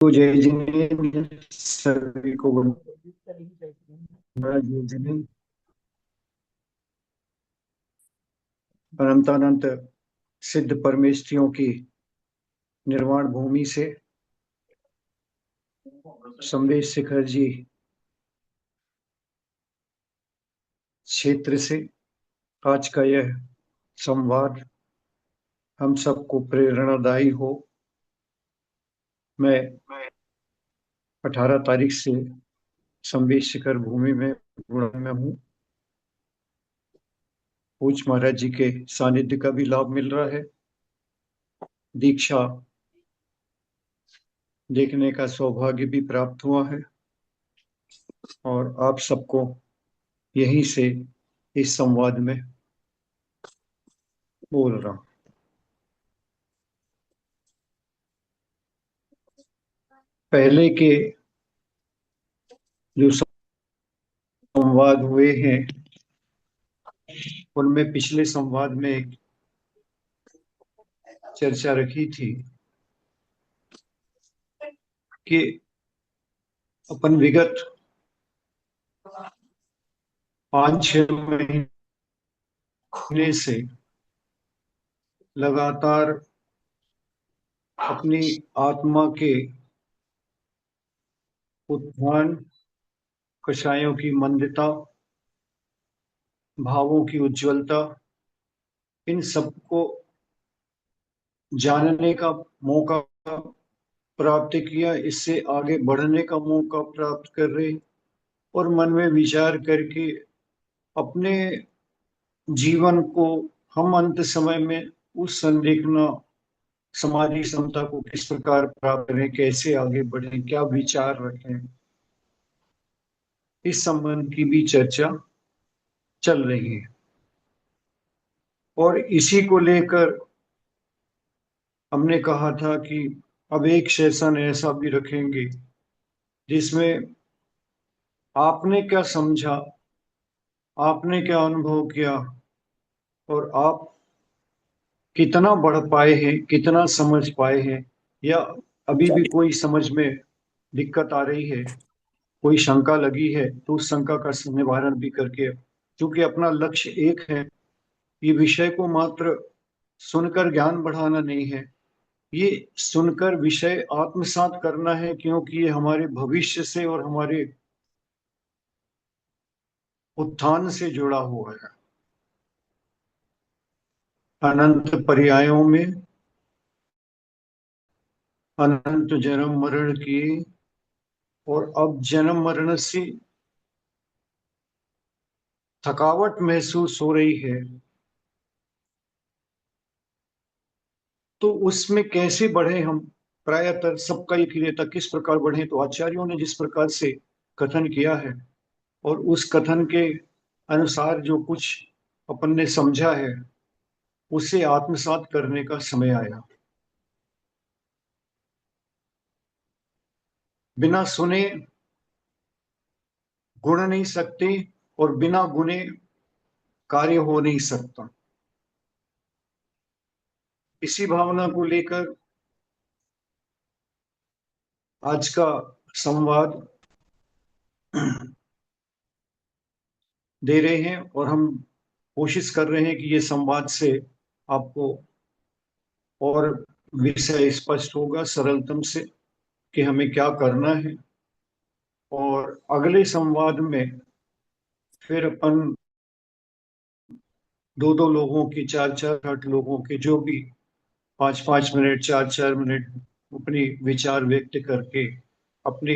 को जय जिनेन्द्र सभी को बड़ा जय जिनेन्द्र। अनंतानंत सिद्ध परमेष्ठियों की निर्वाण भूमि से संवेश शिखर जी क्षेत्र से आज का यह संवाद हम सबको प्रेरणादायी हो। मैं 18 तारीख से संवेश शिखर भूमि में गुणा में हूँ। पूज्य महाराज जी के सानिध्य का भी लाभ मिल रहा है। दीक्षा देखने का सौभाग्य भी प्राप्त हुआ है और आप सबको यहीं से इस संवाद में बोल रहा हूँ। पहले के जो संवाद हुए हैं उनमें पिछले संवाद में एक चर्चा रखी थी कि अपन विगत 5-6 महीने से लगातार अपनी आत्मा के उत्थान, कषायों की मंदता, भावों की उज्ज्वलता, इन सबको जानने का मौका प्राप्त किया। इससे आगे बढ़ने का मौका प्राप्त कर रहे और मन में विचार करके अपने जीवन को हम अंत समय में उस संदिग्ध समाधि क्षमता को किस प्रकार प्राप्त करें, कैसे आगे बढ़ें, क्या विचार रखें, इस संबंध की भी चर्चा चल रही है। और इसी को लेकर हमने कहा था कि अब एक सेशन ऐसा भी रखेंगे जिसमें आपने क्या समझा, आपने क्या अनुभव किया और आप कितना बढ़ पाए हैं, कितना समझ पाए हैं, या अभी भी कोई समझ में दिक्कत आ रही है, कोई शंका लगी है तो उस शंका का निवारण भी करके, क्योंकि अपना लक्ष्य एक है। ये विषय को मात्र सुनकर ज्ञान बढ़ाना नहीं है, ये सुनकर विषय आत्मसात करना है, क्योंकि ये हमारे भविष्य से और हमारे उत्थान से जुड़ा हुआ है। अनंत पर्यायों में अनंत जन्म मरण किए और अब जन्म मरण से थकावट महसूस हो रही है, तो उसमें कैसे बढ़े हम। प्रायतः सबका एक ही रहता, किस प्रकार बढ़े। तो आचार्यों ने जिस प्रकार से कथन किया है और उस कथन के अनुसार जो कुछ अपन ने समझा है उसे आत्मसात करने का समय आया। बिना सुने गुण नहीं सकते और बिना गुणे कार्य हो नहीं सकता। इसी भावना को लेकर आज का संवाद दे रहे हैं और हम कोशिश कर रहे हैं कि ये संवाद से आपको और विषय स्पष्ट होगा सरलतम से कि हमें क्या करना है। और अगले संवाद में फिर अपन 2-2 लोगों की, 4-4 8 लोगों के, जो भी 5-5 मिनट, 4-4 मिनट अपनी विचार व्यक्त करके अपनी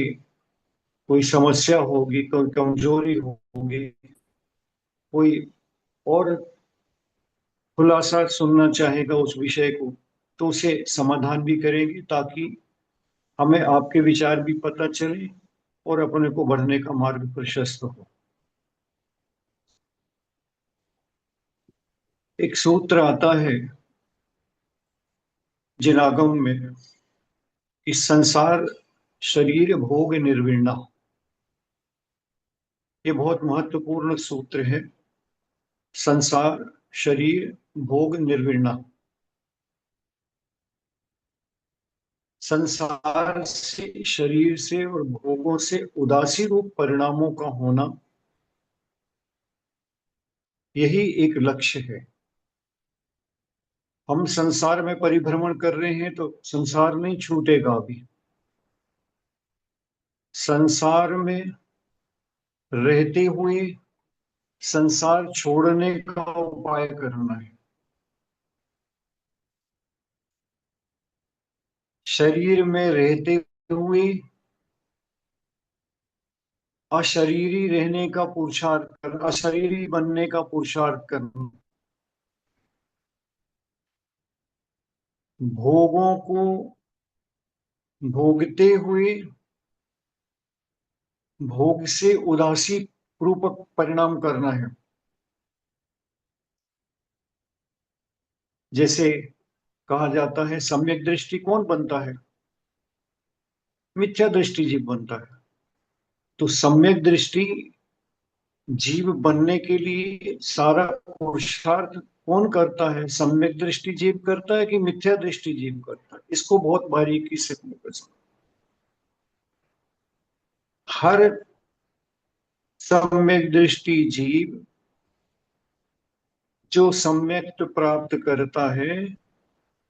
कोई समस्या होगी, कोई कमजोरी होगी, कोई और खुलासा सुनना चाहेगा उस विषय को, तो उसे समाधान भी करेंगे, ताकि हमें आपके विचार भी पता चले और अपने को बढ़ने का मार्ग प्रशस्त हो। एक सूत्र आता है जिनागम में कि संसार शरीर भोग निर्विण्णा। ये बहुत महत्वपूर्ण सूत्र है। संसार शरीर भोग निर्विण्णा। संसार से, शरीर से और भोगों से उदासी रूप परिणामों का होना, यही एक लक्ष्य है। हम संसार में परिभ्रमण कर रहे हैं तो संसार नहीं छूटेगा अभी। संसार में रहते हुए संसार छोड़ने का उपाय करना है। शरीर में रहते हुए अशरीरी रहने का पुरुषार्थ कर, अशरीरी बनने का पुरुषार्थ करना। भोगों को भोगते हुए भोग से उदासी रूपक परिणाम करना है। जैसे कहा जाता है सम्यक दृष्टि कौन बनता है? मिथ्या दृष्टि जीव बनता है। तो सम्यक दृष्टि जीव बनने के लिए सारा पुरुषार्थ कौन करता है? सम्यक दृष्टि जीव करता है कि मिथ्या दृष्टि जीव करता है? इसको बहुत बारीकी से समझो। हर सम्यक दृष्टि जीव जो सम्यक प्राप्त करता है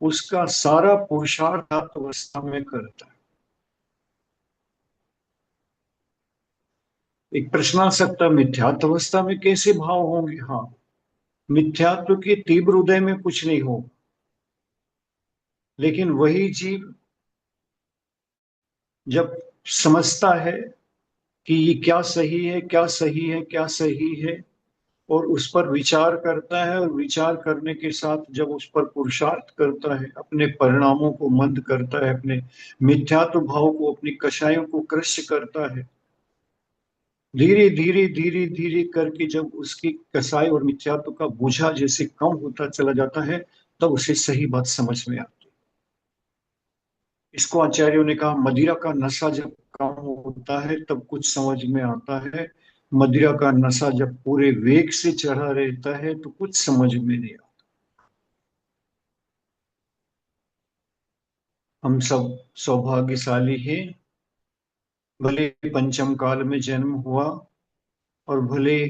उसका सारा पुरुषार्थ अवस्था में करता है। एक प्रश्न आ सकता है, मिथ्यात्व अवस्था में कैसे भाव होंगे? हाँ, मिथ्यात्व के तीव्र हृदय में कुछ नहीं हो, लेकिन वही जीव जब समझता है कि ये क्या सही है, क्या सही है, क्या सही है, और उस पर विचार करता है, और विचार करने के साथ जब उस पर पुरुषार्थ करता है, अपने परिणामों को मंद करता है, अपने मिथ्यात्व भाव को, अपनी कषायों को क्रश करता है, धीरे धीरे धीरे धीरे करके जब उसकी कसाई और मिथ्यात्व का बोझा जैसे कम होता चला जाता है, तब उसे सही बात समझ में आती है। इसको आचार्यों ने कहा, मदिरा का नशा जब कम होता है तब कुछ समझ में आता है, मदिरा का नशा जब पूरे वेग से चढ़ा रहता है तो कुछ समझ में नहीं आता। हम सब सौभाग्यशाली हैं, भले पंचम काल में जन्म हुआ और भले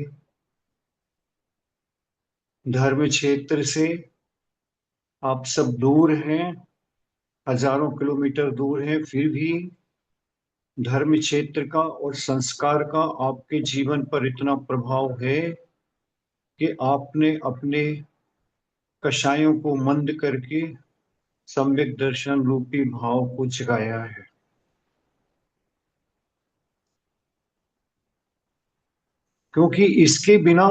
धर्म क्षेत्र से आप सब दूर हैं, हजारों किलोमीटर दूर हैं, फिर भी धर्म क्षेत्र का और संस्कार का आपके जीवन पर इतना प्रभाव है कि आपने अपने कषायों को मंद करके सम्यक दर्शन रूपी भाव को जगाया है। क्योंकि इसके बिना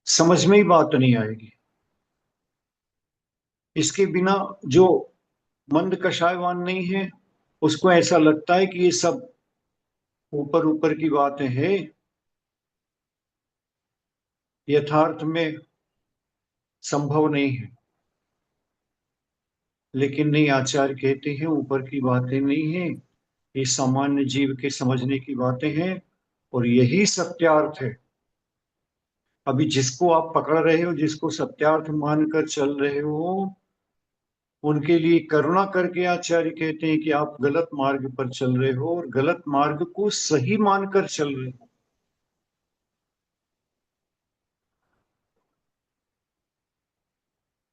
समझ में ही बात नहीं आएगी। इसके बिना जो मंद कषायवान नहीं है उसको ऐसा लगता है कि ये सब ऊपर ऊपर की बातें हैं, यथार्थ में संभव नहीं है। लेकिन नहीं, आचार्य कहते हैं ऊपर की बातें नहीं है, ये सामान्य जीव के समझने की बातें हैं, और यही सत्यार्थ है। अभी जिसको आप पकड़ रहे हो, जिसको सत्यार्थ मानकर चल रहे हो, उनके लिए करुणा करके आचार्य कहते हैं कि आप गलत मार्ग पर चल रहे हो और गलत मार्ग को सही मानकर चल रहे हो।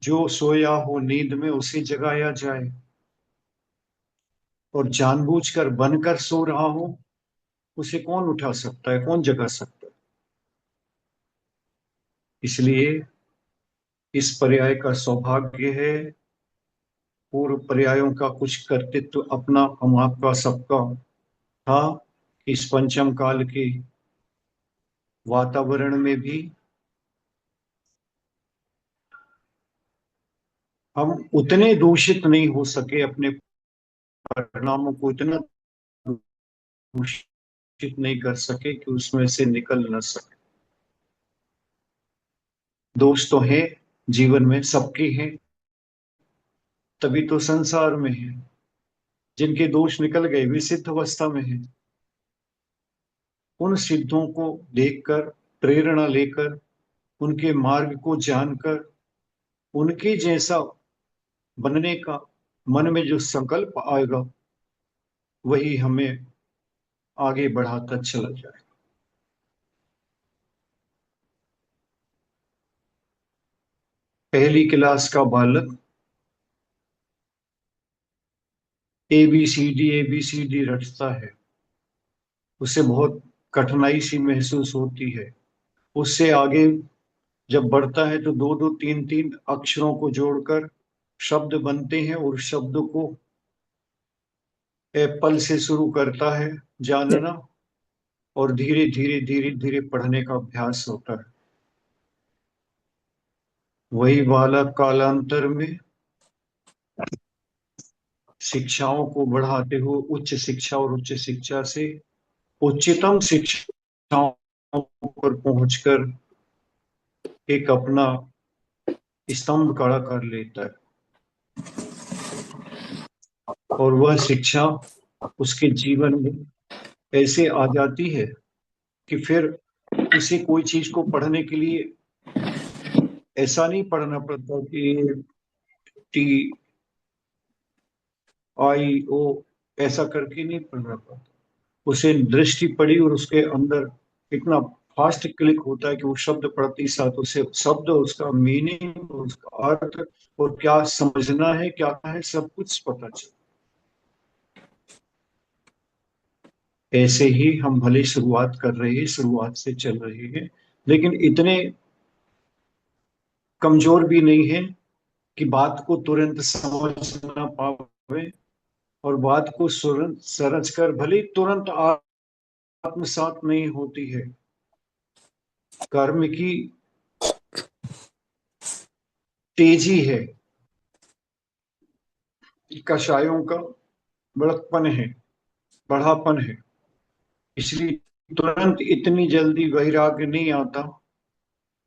जो सोया हो नींद में उसे जगाया जाए, और जानबूझकर बनकर सो रहा हो उसे कौन उठा सकता है, कौन जगा सकता है? इसलिए इस पर्याय का सौभाग्य है, पूर्व पर्यायों का कुछ कर्तृत्व अपना हम आपका सबका था। इस पंचम काल के वातावरण में भी हम उतने दूषित नहीं हो सके, अपने परिणामों को इतना दूषित नहीं कर सके कि उसमें से निकल न सके। दोष तो है, जीवन में सबके हैं, तभी तो संसार में है। जिनके दोष निकल गए वे सिद्ध अवस्था में है। उन सिद्धों को देखकर, प्रेरणा लेकर, उनके मार्ग को जानकर, उनके जैसा बनने का मन में जो संकल्प आएगा वही हमें आगे बढ़ाता चला जाए। पहली क्लास का बालक ABCD रटता है, उसे बहुत कठिनाई सी महसूस होती है। उससे आगे जब बढ़ता है तो दो दो तीन तीन अक्षरों को जोड़कर शब्द बनते हैं, और शब्द को एप्पल से शुरू करता है जानना, और धीरे धीरे धीरे धीरे पढ़ने का अभ्यास होता है। वही बालक कालांतर में शिक्षाओं को बढ़ाते हुए उच्च शिक्षा और उच्च शिक्षा से उच्चतम शिक्षाओं पर पहुंचकर एक अपना स्तंभ खड़ा कर लेता है, और वह शिक्षा उसके जीवन में ऐसे आ जाती है कि फिर उसे कोई चीज को पढ़ने के लिए ऐसा नहीं पढ़ना पड़ता कि TIO ऐसा करके नहीं पढ़ना पड़ता। उसे दृष्टि पड़ी और उसके अंदर इतना फास्ट क्लिक होता है कि वो शब्द पढ़ते ही साथ उसे शब्द, उसका मीनिंग, उसका अर्थ और क्या समझना है क्या है सब कुछ पता चलता। ऐसे ही हम भले शुरुआत कर रहे हैं, शुरुआत से चल रहे हैं, लेकिन इतने कमजोर भी नहीं है कि बात को तुरंत समझ ना पावे, और बात को सरज कर भले तुरंत आत्मसात नहीं होती है। कर्म की तेजी है, कषायों का बड़कपन है, बढ़ापन है, इसलिए तुरंत इतनी जल्दी वैराग्य नहीं आता।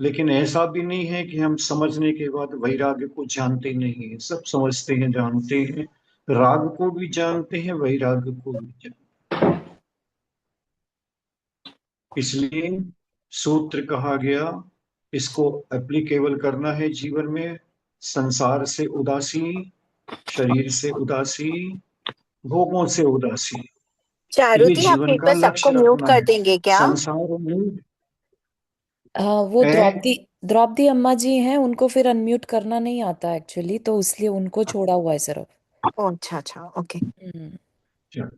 लेकिन ऐसा भी नहीं है कि हम समझने के बाद वैराग्य को जानते नहीं है, सब समझते हैं, जानते हैं, राग को भी जानते हैं, वैराग्य को भी जानते हैं। इसलिए सूत्र कहा गया, इसको एप्लीकेबल करना है जीवन में। संसार से उदासी, शरीर से उदासी, भोगों से उदासी, ये चारुति, आप जीवन एक का बार सबको लक्ष्य म्यूट रखना कर है। देंगे क्या? संसार में वो है। द्रौपदी द्रौपदी अम्मा जी हैं, उनको फिर अनम्यूट करना नहीं आता एक्चुअली, तो इसलिए उनको छोड़ा हुआ है सिर्फ। ओ, अच्छा अच्छा, ओके। हम्म।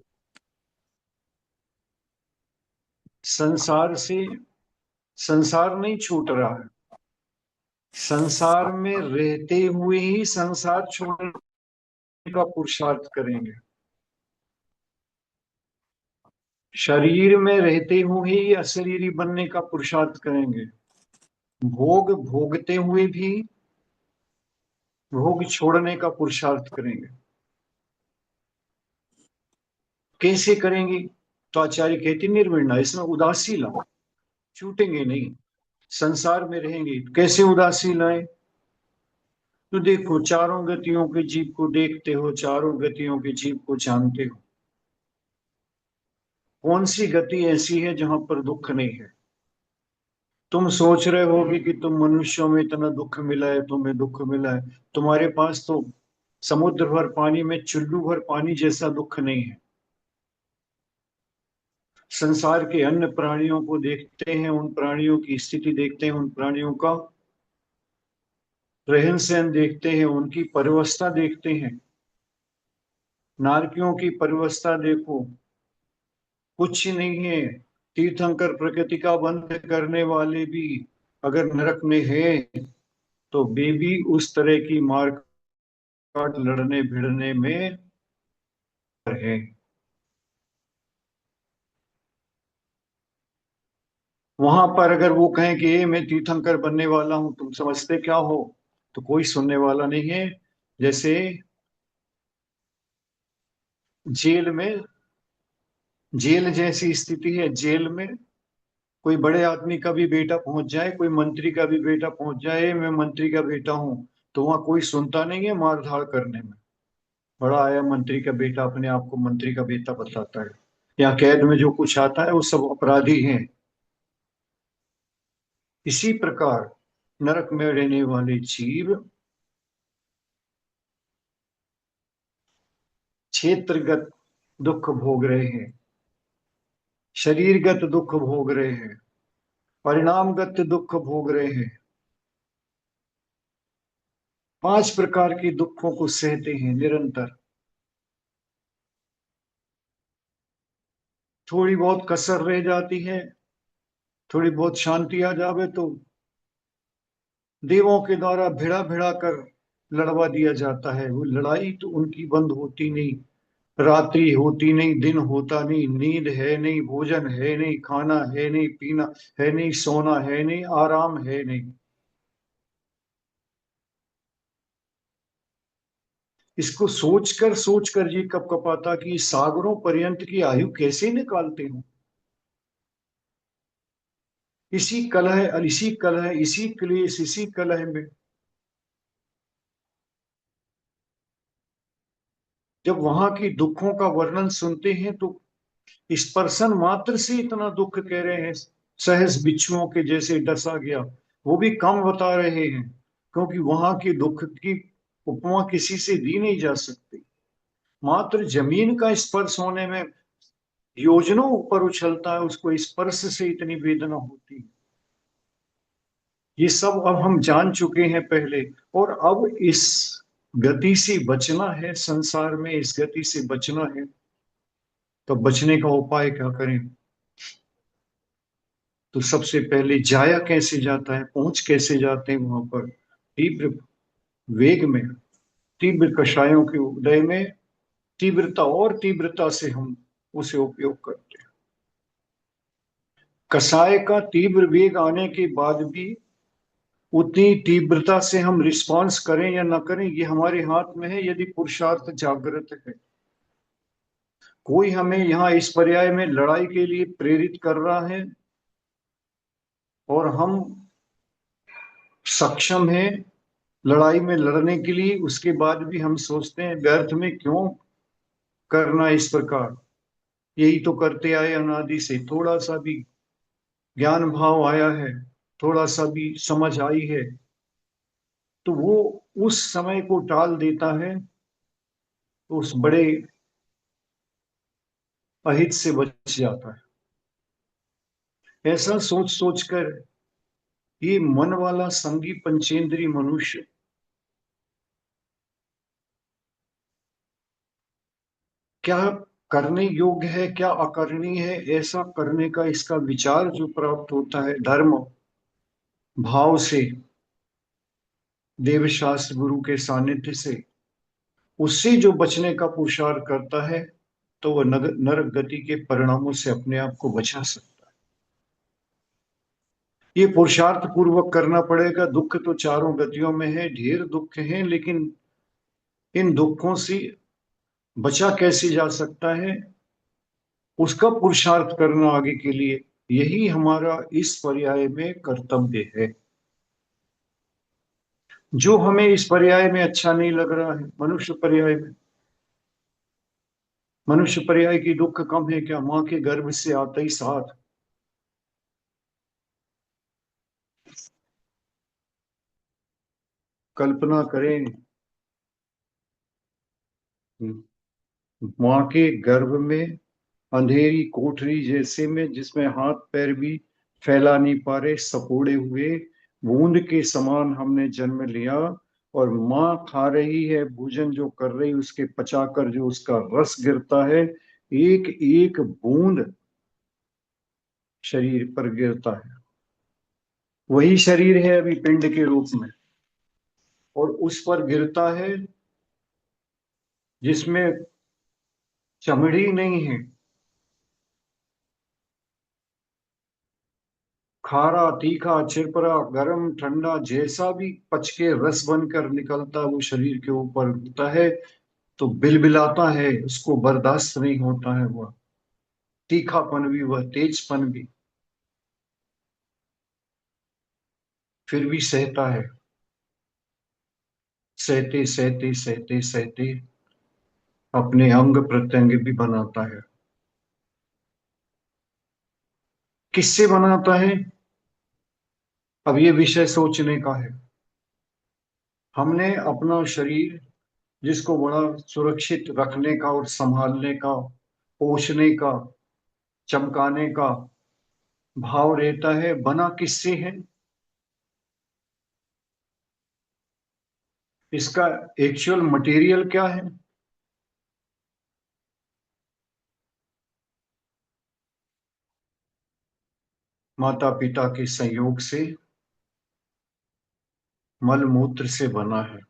संसार से संसार नहीं छूट रहा है, संसार में रहते हुए ही संसार छोड़ने का पुरुषार्थ करेंगे। शरीर में रहते हुए ही अशरीरी बनने का पुरुषार्थ करेंगे। भोग भोगते हुए भी भोग छोड़ने का पुरुषार्थ करेंगे। कैसे करेंगे? तो आचार्य कहते निर्विण्णा, इसमें उदासी लाओ, छूटेंगे नहीं। संसार में रहेंगे, कैसे उदासी लाए? तो देखो, चारों गतियों के जीव को देखते हो, चारों गतियों के जीव को जानते हो। कौन सी गति ऐसी है जहां पर दुख नहीं है? तुम सोच रहे होगे कि तुम मनुष्यों में इतना दुख मिला है, तुम्हें दुख मिला है। तुम्हारे पास तो समुद्र भर पानी में चुल्लू भर पानी जैसा दुख नहीं है। संसार के अन्य प्राणियों को देखते हैं, उन प्राणियों की स्थिति देखते हैं, उन प्राणियों का रहन सहन देखते हैं, उनकी परिवस्था देखते हैं। नारकियों की परिवस्था देखो, कुछ नहीं है। तीर्थंकर प्रकृति का बंध करने वाले भी अगर नरक में है, तो वे भी उस तरह की मार काट लड़ने भिड़ने में है। वहां पर अगर वो कहें कि ये मैं तीर्थंकर बनने वाला हूं, तुम समझते क्या हो, तो कोई सुनने वाला नहीं है। जैसे जेल में, जेल जैसी स्थिति है, जेल में कोई बड़े आदमी का भी बेटा पहुंच जाए, कोई मंत्री का भी बेटा पहुंच जाए, मैं मंत्री का बेटा हूं, तो वहां कोई सुनता नहीं है मार धाड़ करने में। बड़ा आया मंत्री का बेटा, अपने आप को मंत्री का बेटा बताता है। या कैद में जो कुछ आता है वो सब अपराधी हैं। इसी प्रकार नरक में रहने वाले जीव क्षेत्रगत दुख भोग रहे हैं, शरीरगत दुख भोग रहे हैं, परिणामगत दुख भोग रहे हैं। 5 प्रकार के दुखों को सहते हैं निरंतर। थोड़ी बहुत कसर रह जाती है, थोड़ी बहुत शांति आ जावे तो देवों के द्वारा भिड़ा भिड़ा कर लड़वा दिया जाता है। वो लड़ाई तो उनकी बंद होती नहीं, रात्रि होती नहीं, दिन होता नहीं, नींद है नहीं, भोजन है नहीं, खाना है नहीं, पीना है नहीं, सोना है नहीं, आराम है नहीं। इसको सोच कर ये कब कपाता कि इस सागरों पर्यंत की आयु कैसे निकालते हो। इसी कलह, इसी क्लेश, इसी कलह में जब वहां की दुखों का वर्णन सुनते हैं तो स्पर्शन मात्र से इतना दुख कह रहे हैं, सहज बिच्छुओं के जैसे डसा गया, वो भी कम बता रहे हैं, क्योंकि वहां के दुख की उपमा किसी से दी नहीं जा सकती। मात्र जमीन का स्पर्श होने में योजनों ऊपर उछलता है, उसको स्पर्श से इतनी वेदना होती है। ये सब अब हम जान चुके हैं पहले, और अब इस गति से बचना है, संसार में इस गति से बचना है, तो बचने का उपाय क्या करें। तो सबसे पहले जाया कैसे जाता है, पहुंच कैसे जाते हैं वहां पर, तीव्र वेग में, तीव्र कषायों के उदय में तीव्रता और तीव्रता से हम उसे उपयोग करते हैं। कषाय का तीव्र वेग आने के बाद भी उतनी तीव्रता से हम रिस्पॉन्स करें या ना करें, ये हमारे हाथ में है, यदि पुरुषार्थ जागृत है। कोई हमें यहाँ इस पर्याय में लड़ाई के लिए प्रेरित कर रहा है और हम सक्षम हैं लड़ाई में लड़ने के लिए, उसके बाद भी हम सोचते हैं व्यर्थ में क्यों करना इस प्रकार, यही तो करते आए अनादि से। थोड़ा सा भी ज्ञान भाव आया है, थोड़ा सा भी समझ आई है, तो वो उस समय को टाल देता है, तो उस बड़े अहित से बच जाता है। ऐसा सोच सोच कर ये मन वाला संगी पंचेंद्री मनुष्य क्या करने योग्य है, क्या अकरणीय है, ऐसा करने का इसका विचार जो प्राप्त होता है धर्म भाव से, देवशास्त्र गुरु के सानिध्य से, उससे जो बचने का पुरुषार्थ करता है, तो वह नरक गति के परिणामों से अपने आप को बचा सकता है। ये पुरुषार्थ पूर्वक करना पड़ेगा। दुख तो चारों गतियों में है, ढेर दुख हैं, लेकिन इन दुखों से बचा कैसे जा सकता है, उसका पुरुषार्थ करना आगे के लिए, यही हमारा इस पर्याय में कर्तव्य है। जो हमें इस पर्याय में अच्छा नहीं लग रहा है, मनुष्य पर्याय की दुख कम है क्या, मां के गर्भ से आते ही साथ कल्पना करें, मां के गर्भ में अंधेरी कोठरी जैसे में, जिसमें हाथ पैर भी फैला नहीं पा रहे, सपोड़े हुए बूंद के समान हमने जन्म लिया, और माँ खा रही है भोजन जो कर रही, उसके पचाकर जो उसका रस गिरता है, एक एक बूंद शरीर पर गिरता है, वही शरीर है अभी पिंड के रूप में, और उस पर गिरता है जिसमें चमड़ी नहीं है। खारा तीखा चिरपरा गरम ठंडा जैसा भी पच के रस बनकर निकलता वो शरीर के ऊपर होता है, तो बिलबिलाता है, उसको बर्दाश्त नहीं होता है, वह तीखापन भी, वह तेजपन भी, फिर भी सहता है। सहते सहते सहते सहते अपने अंग प्रत्यंग भी बनाता है। किससे बनाता है, अब ये विषय सोचने का है। हमने अपना शरीर जिसको बड़ा सुरक्षित रखने का और संभालने का, पोषने का, चमकाने का भाव रहता है, बना किससे है? इसका एक्चुअल मटेरियल क्या है? माता पिता के संयोग से, मल मूत्र से बना है।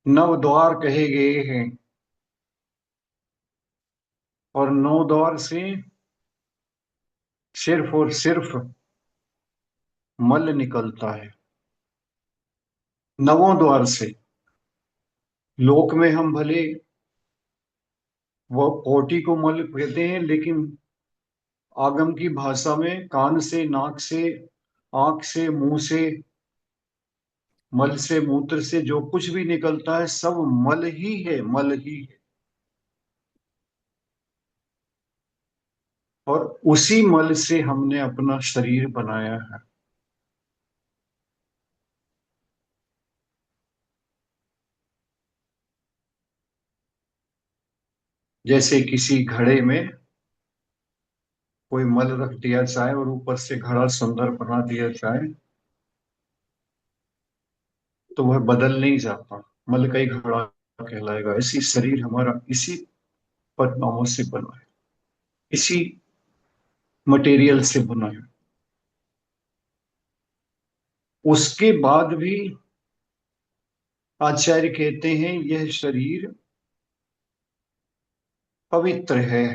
नव द्वार कहे गए हैं, और नौ द्वार से सिर्फ और सिर्फ मल निकलता है। नवों द्वार से लोक में हम भले वो पोटी को मल कहते हैं, लेकिन आगम की भाषा में कान से, नाक से, आंख से, मुंह से, मल से, मूत्र से जो कुछ भी निकलता है सब मल ही है, मल ही है। और उसी मल से हमने अपना शरीर बनाया है। जैसे किसी घड़े में कोई मल रख दिया जाए और ऊपर से घड़ा सुंदर बना दिया जाए, तो वह बदल नहीं जाता, मल का ही घड़ा कहलाएगा। इसी शरीर हमारा इसी परिणामों से बना है, इसी मटेरियल से बना है। उसके बाद भी आचार्य कहते हैं यह शरीर पवित्र है,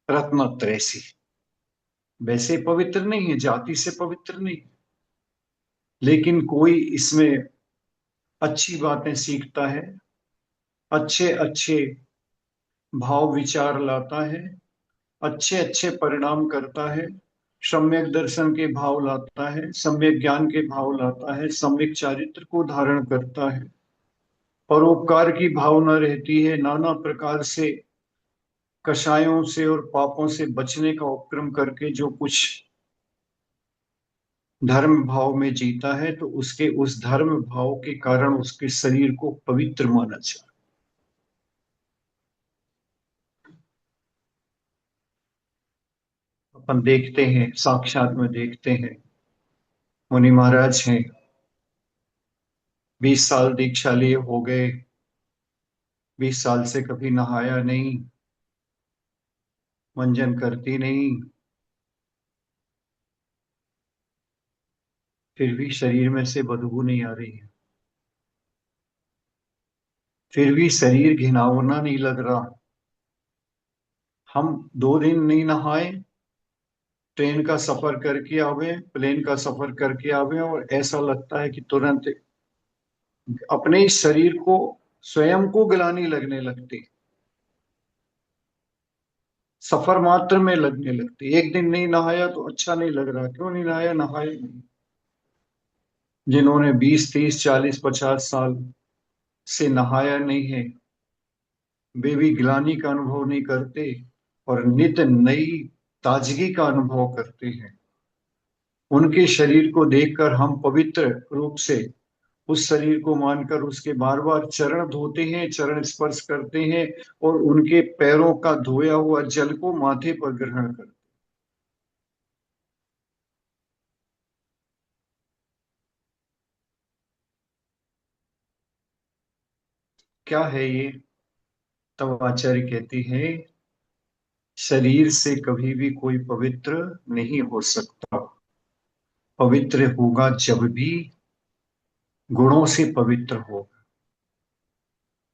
रत्नत्रय से। वैसे पवित्र नहीं है, जाति से पवित्र नहीं, लेकिन कोई इसमें अच्छी बातें सीखता है, अच्छे अच्छे भाव विचार लाता है, अच्छे अच्छे परिणाम करता है, सम्यक दर्शन के भाव लाता है, सम्यक ज्ञान के भाव लाता है, सम्यक चारित्र को धारण करता है, परोपकार की भावना रहती है, नाना प्रकार से कषायों से और पापों से बचने का उपक्रम करके जो कुछ धर्म भाव में जीता है, तो उसके उस धर्म भाव के कारण उसके शरीर को पवित्र माना जाए। अपन देखते हैं, साक्षात में देखते हैं, मुनि महाराज हैं, 20 साल दीक्षा लिए हो गए, 20 साल से कभी नहाया नहीं, मंजन करती नहीं, फिर भी शरीर में से बदबू नहीं आ रही है, फिर भी शरीर घिनौना नहीं लग रहा। हम 2 दिन नहीं नहाए, ट्रेन का सफर करके आवे, प्लेन का सफर करके आवे, और ऐसा लगता है कि तुरंत अपने इस शरीर को, स्वयं को गिलानी लगने लगती, सफर मात्र में लगने लगती। एक दिन नहीं नहाया तो अच्छा नहीं लग रहा, क्यों नहीं नहाया? नहाए नहीं। जिन्होंने 20, 30, 40, 50 साल से नहाया नहीं है, वे भी गिलानी का अनुभव नहीं करते और नित नई ताजगी का अनुभव करते हैं। उनके शरीर को देखकर हम पवित्र रूप से उस शरीर को मानकर उसके बार बार चरण धोते हैं, चरण स्पर्श करते हैं, और उनके पैरों का धोया हुआ जल को माथे पर ग्रहण करते हैं। क्या है ये? तब आचार्य कहती है, शरीर से कभी भी कोई पवित्र नहीं हो सकता। पवित्र होगा जब भी गुणों से पवित्र हो।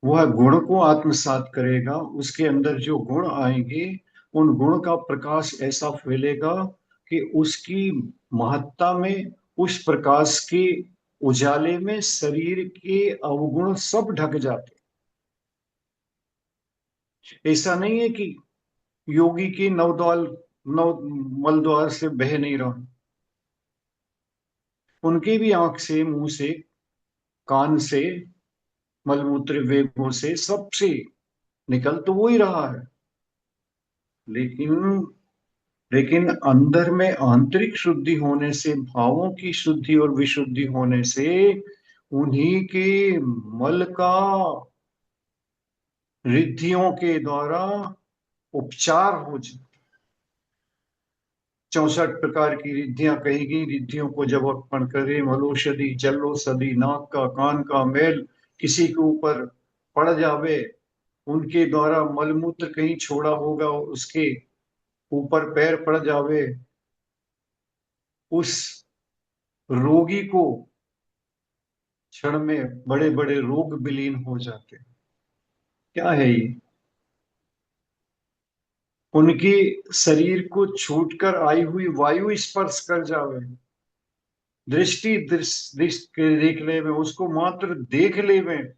वह गुण को आत्मसात करेगा, उसके अंदर जो गुण आएंगे, उन गुण का प्रकाश ऐसा फैलेगा कि उसकी महत्ता में, उस प्रकाश के उजाले में शरीर के अवगुण सब ढक जाते। ऐसा नहीं है कि योगी के नवद्वार, नव मलद्वार से बह नहीं रहा, उनके भी आंख से, मुंह से, कान से, मलमूत्र वेगों से, सबसे निकल तो वो ही रहा है, लेकिन लेकिन अंदर में आंतरिक शुद्धि होने से, भावों की शुद्धि और विशुद्धि होने से, उन्हीं के मल का रिद्धियों के द्वारा उपचार हो जाए। 64 प्रकार की रिद्धियां कही गई। रिद्धियों को जब अर्पण करें, मलौषधि, जलोषधि, नाक का, कान का मैल किसी के ऊपर पड़ जावे, उनके द्वारा मलमूत्र कहीं छोड़ा होगा, उसके ऊपर पैर पड़ जावे, उस रोगी को क्षण में बड़े बड़े रोग विलीन हो जाते हैं। क्या है ये? उनकी शरीर को छूटकर आई हुई वायु स्पर्श कर जावे, दृष्टि दृष्टि देख ले में, उसको मात्र देख ले में,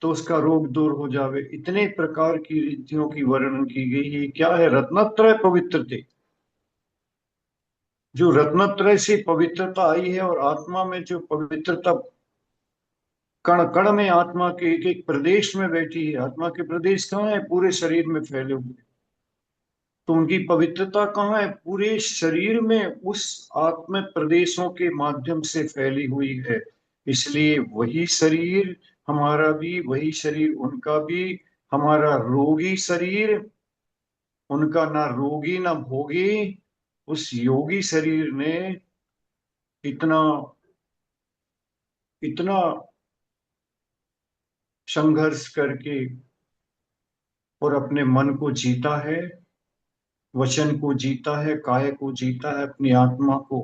तो उसका रोग दूर हो जावे। इतने प्रकार की रिद्धियों की वर्णन की गई है। क्या है? रत्नत्रय पवित्रते। जो रत्नत्रय से पवित्रता आई है, और आत्मा में जो पवित्रता कण कण में, आत्मा के एक एक प्रदेश में बैठी है। आत्मा के प्रदेश कहाँ है? पूरे शरीर में फैले हुए। तो उनकी पवित्रता कहाँ है? पूरे शरीर में उस आत्म प्रदेशों के माध्यम से फैली हुई है। इसलिए वही शरीर हमारा भी, वही शरीर उनका भी। हमारा रोगी शरीर, उनका ना रोगी ना भोगी। उस योगी शरीर ने इतना इतना संघर्ष करके और अपने मन को जीता है, वचन को जीता है, काय को जीता है, अपनी आत्मा को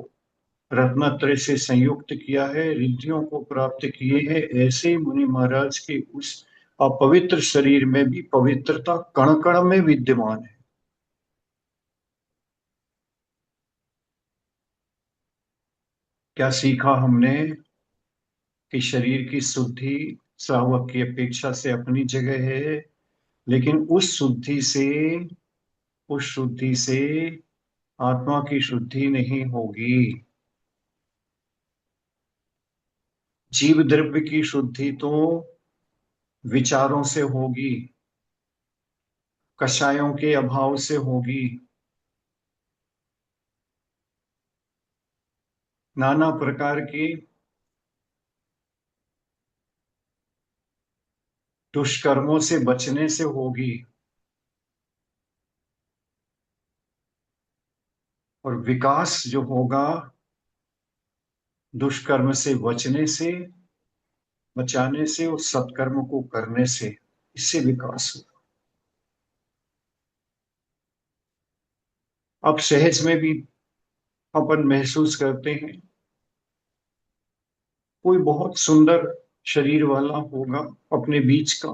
रत्नत्रय से संयुक्त किया है, रिद्धियों को प्राप्त किए हैं। ऐसे ही मुनि महाराज के उस अपवित्र शरीर में भी पवित्रता कण कण में विद्यमान है। क्या सीखा हमने? कि शरीर की शुद्धि श्रावक की अपेक्षा से अपनी जगह है, लेकिन उस शुद्धि से आत्मा की शुद्धि नहीं होगी। जीव द्रव्य की शुद्धि तो विचारों से होगी, कषायों के अभाव से होगी, नाना प्रकार के दुष्कर्मों से बचने से होगी, और विकास जो होगा दुष्कर्म से बचने से, बचाने से, और सत्कर्म को करने से, इससे विकास होगा। अब सहज में भी अपन महसूस करते हैं, कोई बहुत सुंदर शरीर वाला होगा अपने बीच का,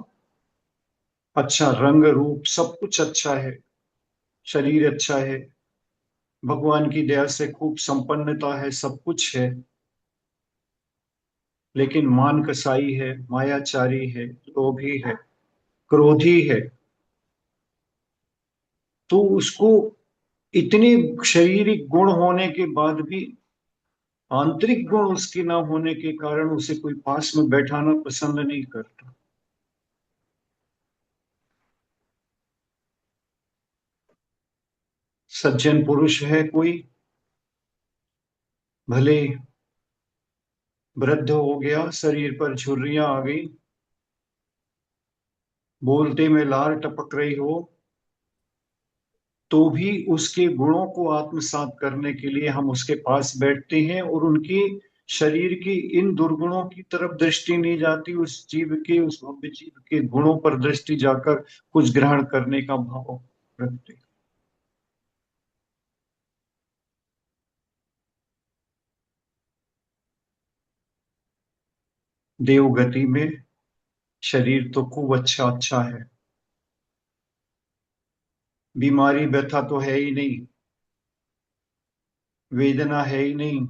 अच्छा रंग रूप सब कुछ अच्छा है, शरीर अच्छा है, भगवान की दया से खूब संपन्नता है, सब कुछ है, लेकिन मान कसाई है, मायाचारी है, लोभी है, क्रोधी है। तो उसको इतने शारीरिक गुण होने के बाद भी, आंतरिक गुण उसके ना होने के कारण, उसे कोई पास में बैठाना पसंद नहीं करता। सज्जन पुरुष है कोई, भले वृद्ध हो गया, शरीर पर झुर्रियां आ गई, बोलते में लार टपक रही हो, तो भी उसके गुणों को आत्मसात करने के लिए हम उसके पास बैठते हैं, और उनकी शरीर की इन दुर्गुणों की तरफ दृष्टि नहीं जाती, उस जीव के, उस भव्य जीव के गुणों पर दृष्टि जाकर कुछ ग्रहण करने का भाव रखते हैं। देवगति में शरीर तो खूब अच्छा अच्छा है, बीमारी व्यथा तो है ही नहीं, वेदना है ही नहीं,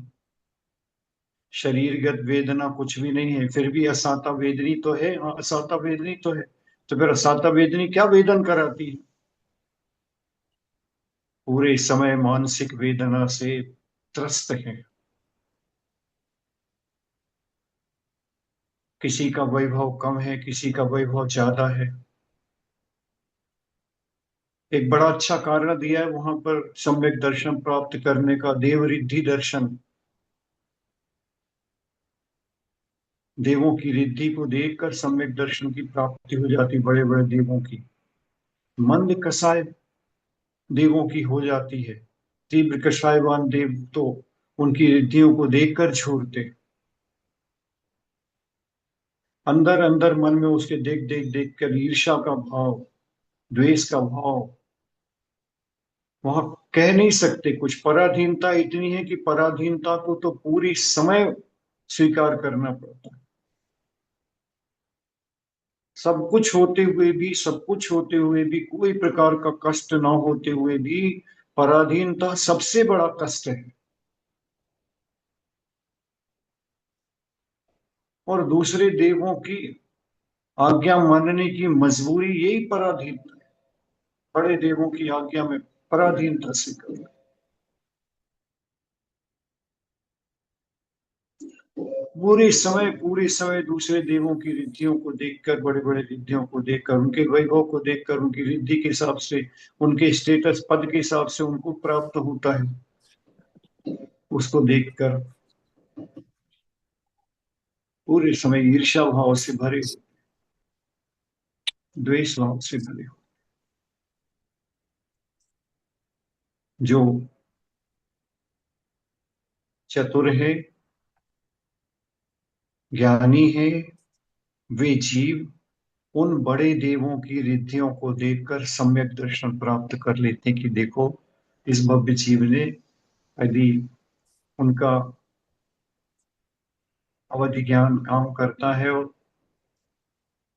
शरीरगत वेदना कुछ भी नहीं है, फिर भी असाता वेदनी तो है। हाँ, असाता वेदनी तो है। तो फिर असाता वेदनी क्या वेदन कराती है? पूरे समय मानसिक वेदना से त्रस्त है। किसी का वैभव कम है, किसी का वैभव ज्यादा है, एक बड़ा अच्छा कारण दिया है वहां पर सम्यक दर्शन प्राप्त करने का, देव रिद्धि दर्शन। देवों की रिद्धि को देखकर सम्यक दर्शन की प्राप्ति हो जाती, बड़े बड़े देवों की। मंद कसाय देवों की हो जाती है, तीव्र कषायवान देव तो उनकी रिद्धियों को देखकर छोड़ते। अंदर अंदर मन में उसके देख देख देख कर ईर्ष्या का भाव, द्वेष का भाव, वहां कह नहीं सकते कुछ। पराधीनता इतनी है कि पराधीनता को तो पूरी समय स्वीकार करना पड़ता है। सब कुछ होते हुए भी, सब कुछ होते हुए भी, कोई प्रकार का कष्ट ना होते हुए भी पराधीनता सबसे बड़ा कष्ट है। और दूसरे देवों की आज्ञा मानने की मजबूरी यही पराधीनता है। बड़े देवों की आज्ञा में पराधीनता से करना। पूरे समय दूसरे देवों की रिद्धियों को देखकर, बड़े बड़े रिद्धियों को देखकर, उनके वैभव को देखकर, उनकी रिद्धि के हिसाब से, उनके स्टेटस पद के हिसाब से उनको प्राप्त होता है, उसको देखकर पूरे समय ईर्ष्या भाव से भरे, द्वेष भाव से भरे। जो चतुर है, ज्ञानी है, वे जीव उन बड़े देवों की रिद्धियों को देखकर सम्यक दर्शन प्राप्त कर लेते हैं कि देखो, इस भव्य जीव ने, यदि उनका अवधि ज्ञान काम करता है और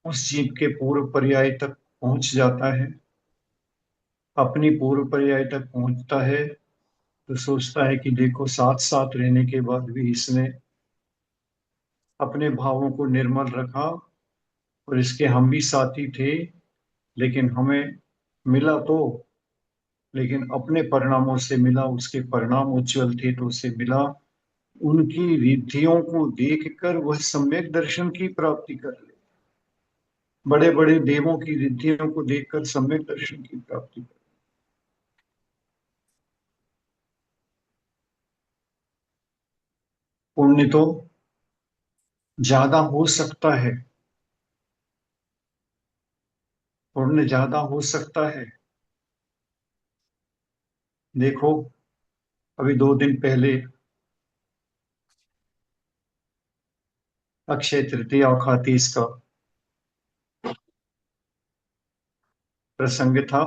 उस जीव के पूर्व पर्याय तक पहुंच जाता है, अपनी पूर्व पर्याय तक पहुंचता है, तो सोचता है कि देखो, साथ साथ रहने के बाद भी इसने अपने भावों को निर्मल रखा, और इसके हम भी साथी थे, लेकिन हमें मिला तो, लेकिन अपने परिणामों से मिला, उसके परिणाम उज्जवल थे तो उसे मिला। उनकी रिद्धियों को देखकर वह सम्यक दर्शन की प्राप्ति कर ले। बड़े बड़े देवों की रिद्धियों को देखकर सम्यक दर्शन की प्राप्ति कर। पुण्य तो ज्यादा हो सकता है, पुण्य ज्यादा हो सकता है। देखो, अभी 2 दिन पहले अक्षय तृतीया खातीज का प्रसंग था।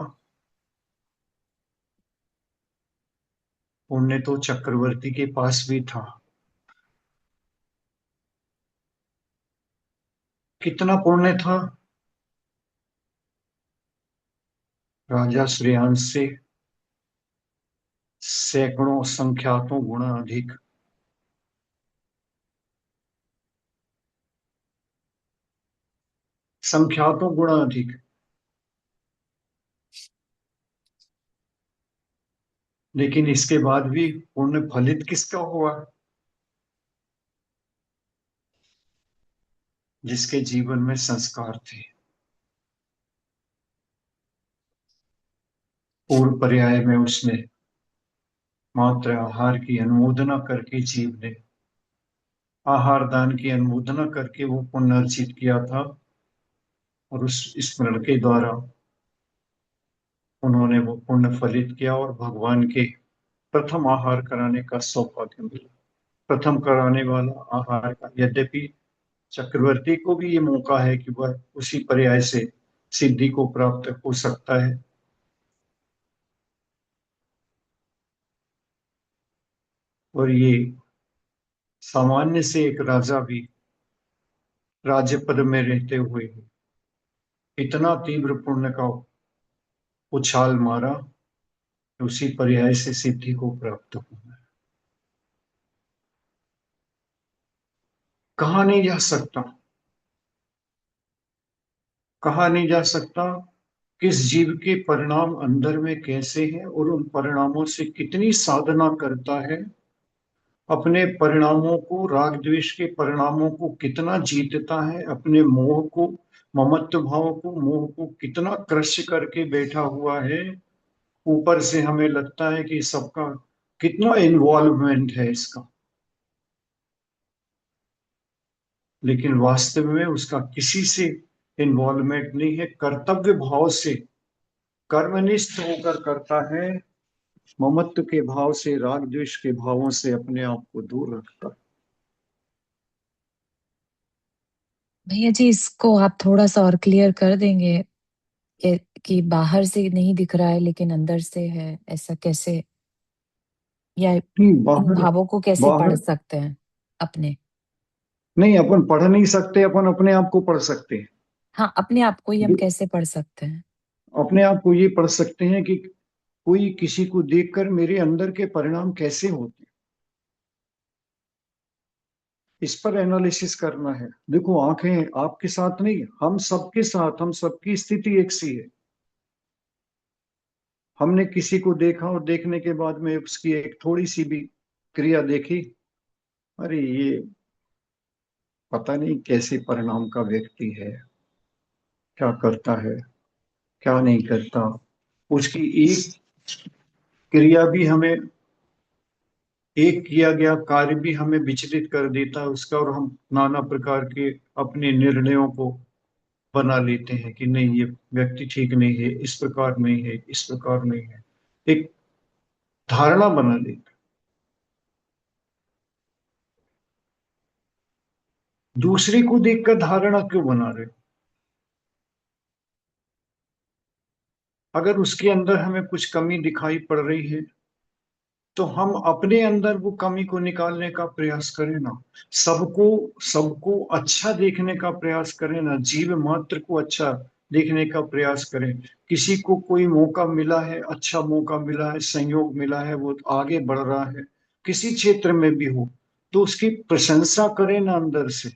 पुण्य तो चक्रवर्ती के पास भी था। कितना पुण्य था? राजा श्रेयांश से सैकड़ों, संख्यातों गुना अधिक। संख्यातों गुना अधिक। लेकिन इसके बाद भी पुण्य फलित किसका हुआ? जिसके जीवन में संस्कार थे। पूर्व पर्याय में उसने मात्र आहार की अनुमोदना करके, जीव ने आहार दान की अनुमोदना करके वो पुण्य अर्जित किया था, और उस स्मरण के द्वारा उन्होंने वो पुण्य फलित किया और भगवान के प्रथम आहार कराने का सौभाग्य मिला। प्रथम कराने वाला आहार का, यद्यपि चक्रवर्ती को भी ये मौका है कि वह उसी पर्याय से सिद्धि को प्राप्त हो सकता है। और ये सामान्य से एक राजा भी राज्य पद में रहते हुए इतना तीव्र पुण्य का उछाल मारा कि उसी पर्याय से सिद्धि को प्राप्त होना। कहा नहीं जा सकता, कहा नहीं जा सकता किस जीव के परिणाम अंदर में कैसे हैं, और उन परिणामों से कितनी साधना करता है, अपने परिणामों को, राग द्वेष के परिणामों को कितना जीतता है, अपने मोह को, ममत्व भाव को, मोह को कितना क्रश करके बैठा हुआ है। ऊपर से हमें लगता है कि सबका कितना इन्वॉल्वमेंट है इसका, लेकिन वास्तव में उसका किसी से इन्वॉल्वमेंट नहीं है। कर्तव्य भाव से, कर्मनिष्ठ होकर करता है, ममत्व के भाव से, राग द्वेष के भावों से अपने आप को दूर रखता है। भैया जी, इसको आप थोड़ा सा और क्लियर कर देंगे कि बाहर से नहीं दिख रहा है लेकिन अंदर से है, ऐसा कैसे, या नहीं, इन बाहर, भावों को कैसे पढ़ बाहर सकते हैं अपने? नहीं, अपन पढ़ नहीं सकते, अपन अपने आप को पढ़ सकते हैं। हाँ, अपने आप को ही हम कैसे पढ़ सकते हैं? अपने आप को ये पढ़ सकते हैं कि कोई किसी को देखकर मेरे अंदर के परिणाम कैसे होते हैं, इस पर एनालिसिस करना है। देखो, आंखें आपके साथ नहीं, हम सबके साथ, हम सबकी स्थिति एक सी है। हमने किसी को देखा और देखने के बाद में उसकी एक थोड़ी सी भी क्रिया देखी, अरे ये पता नहीं कैसे परिणाम का व्यक्ति है, क्या करता है, क्या नहीं करता। उसकी एक क्रिया भी हमें, एक किया गया कार्य भी हमें विचलित कर देता है उसका, और हम नाना प्रकार के अपने निर्णयों को बना लेते हैं कि नहीं, ये व्यक्ति ठीक नहीं है, इस प्रकार नहीं है, इस प्रकार नहीं है, एक धारणा बना लेते हैं। दूसरे को देखकर धारणा क्यों बना रहे हो? अगर उसके अंदर हमें कुछ कमी दिखाई पड़ रही है, तो हम अपने अंदर वो कमी को निकालने का प्रयास करें ना। सबको, सबको अच्छा देखने का प्रयास करें ना, जीव मात्र को अच्छा देखने का प्रयास करें। किसी को कोई मौका मिला है, अच्छा मौका मिला है, संयोग मिला है, वो आगे बढ़ रहा है किसी क्षेत्र में भी हो, तो उसकी प्रशंसा करें ना अंदर से।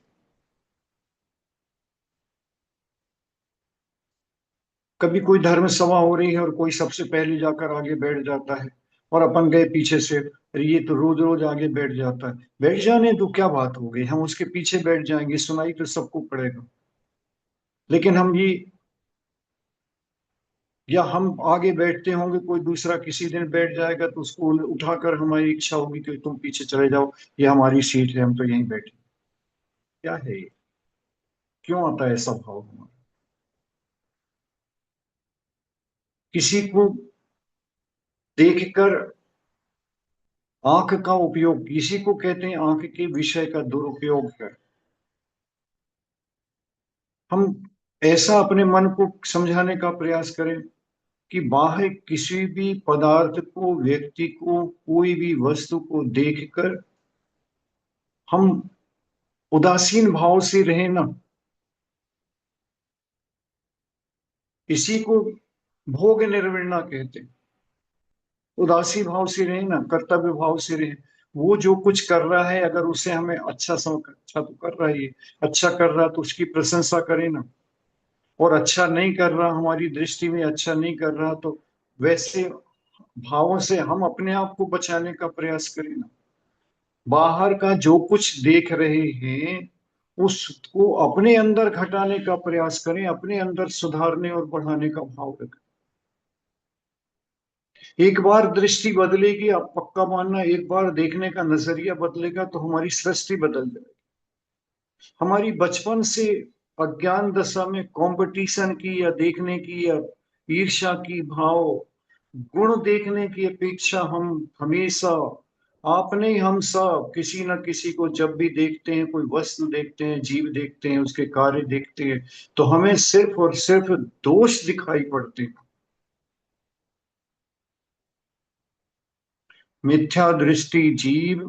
कभी कोई धर्म सभा हो रही है और कोई सबसे पहले जाकर आगे बैठ जाता है, और अपन गए पीछे से, अरे ये तो रोज रोज आगे बैठ जाता है। बैठ जाने तो क्या बात हो गई, हम उसके पीछे बैठ जाएंगे, सुनाई तो सबको पड़ेगा। लेकिन हम ये, या हम आगे बैठते होंगे, कोई दूसरा किसी दिन बैठ जाएगा तो उसको उठाकर हमारी इच्छा होगी कि तुम पीछे चले जाओ, ये हमारी सीट है, हम तो यहीं बैठे। क्या है ये, क्यों आता है ऐसा भाव हमारा? किसी को देखकर आंख का उपयोग, किसी को कहते हैं आंख के विषय का दुरुपयोग है। हम ऐसा अपने मन को समझाने का प्रयास करें कि बाहर किसी भी पदार्थ को, व्यक्ति को, कोई भी वस्तु को देखकर हम उदासीन भाव से रहें ना। इसी को भोग निर्विणना कहते हैं। उदासी भाव से रहें ना, कर्तव्य भाव से रहें। वो जो कुछ कर रहा है, अगर उसे हमें अच्छा समझ, अच्छा तो कर रहा है ये, अच्छा कर रहा है तो उसकी प्रशंसा करें ना। और अच्छा नहीं कर रहा, हमारी दृष्टि में अच्छा नहीं कर रहा, तो वैसे भावों से हम अपने आप को बचाने का प्रयास करें ना। बाहर का जो कुछ देख रहे हैं, उसको अपने अंदर घटाने का प्रयास करें, अपने अंदर सुधारने और बढ़ाने का भाव रखें। एक बार दृष्टि बदलेगी, आप पक्का मानना, एक बार देखने का नजरिया बदलेगा तो हमारी सृष्टि बदल जाएगी। हमारी बचपन से अज्ञान दशा में कंपटीशन की, या देखने की, या ईर्ष्या की भाव, गुण देखने की अपेक्षा हम हमेशा, आपने, हम सब किसी न किसी को जब भी देखते हैं, कोई वस्तु देखते हैं, जीव देखते हैं, उसके कार्य देखते हैं, तो हमें सिर्फ और सिर्फ दोष दिखाई पड़ते हैं। मिथ्या दृष्टि जीव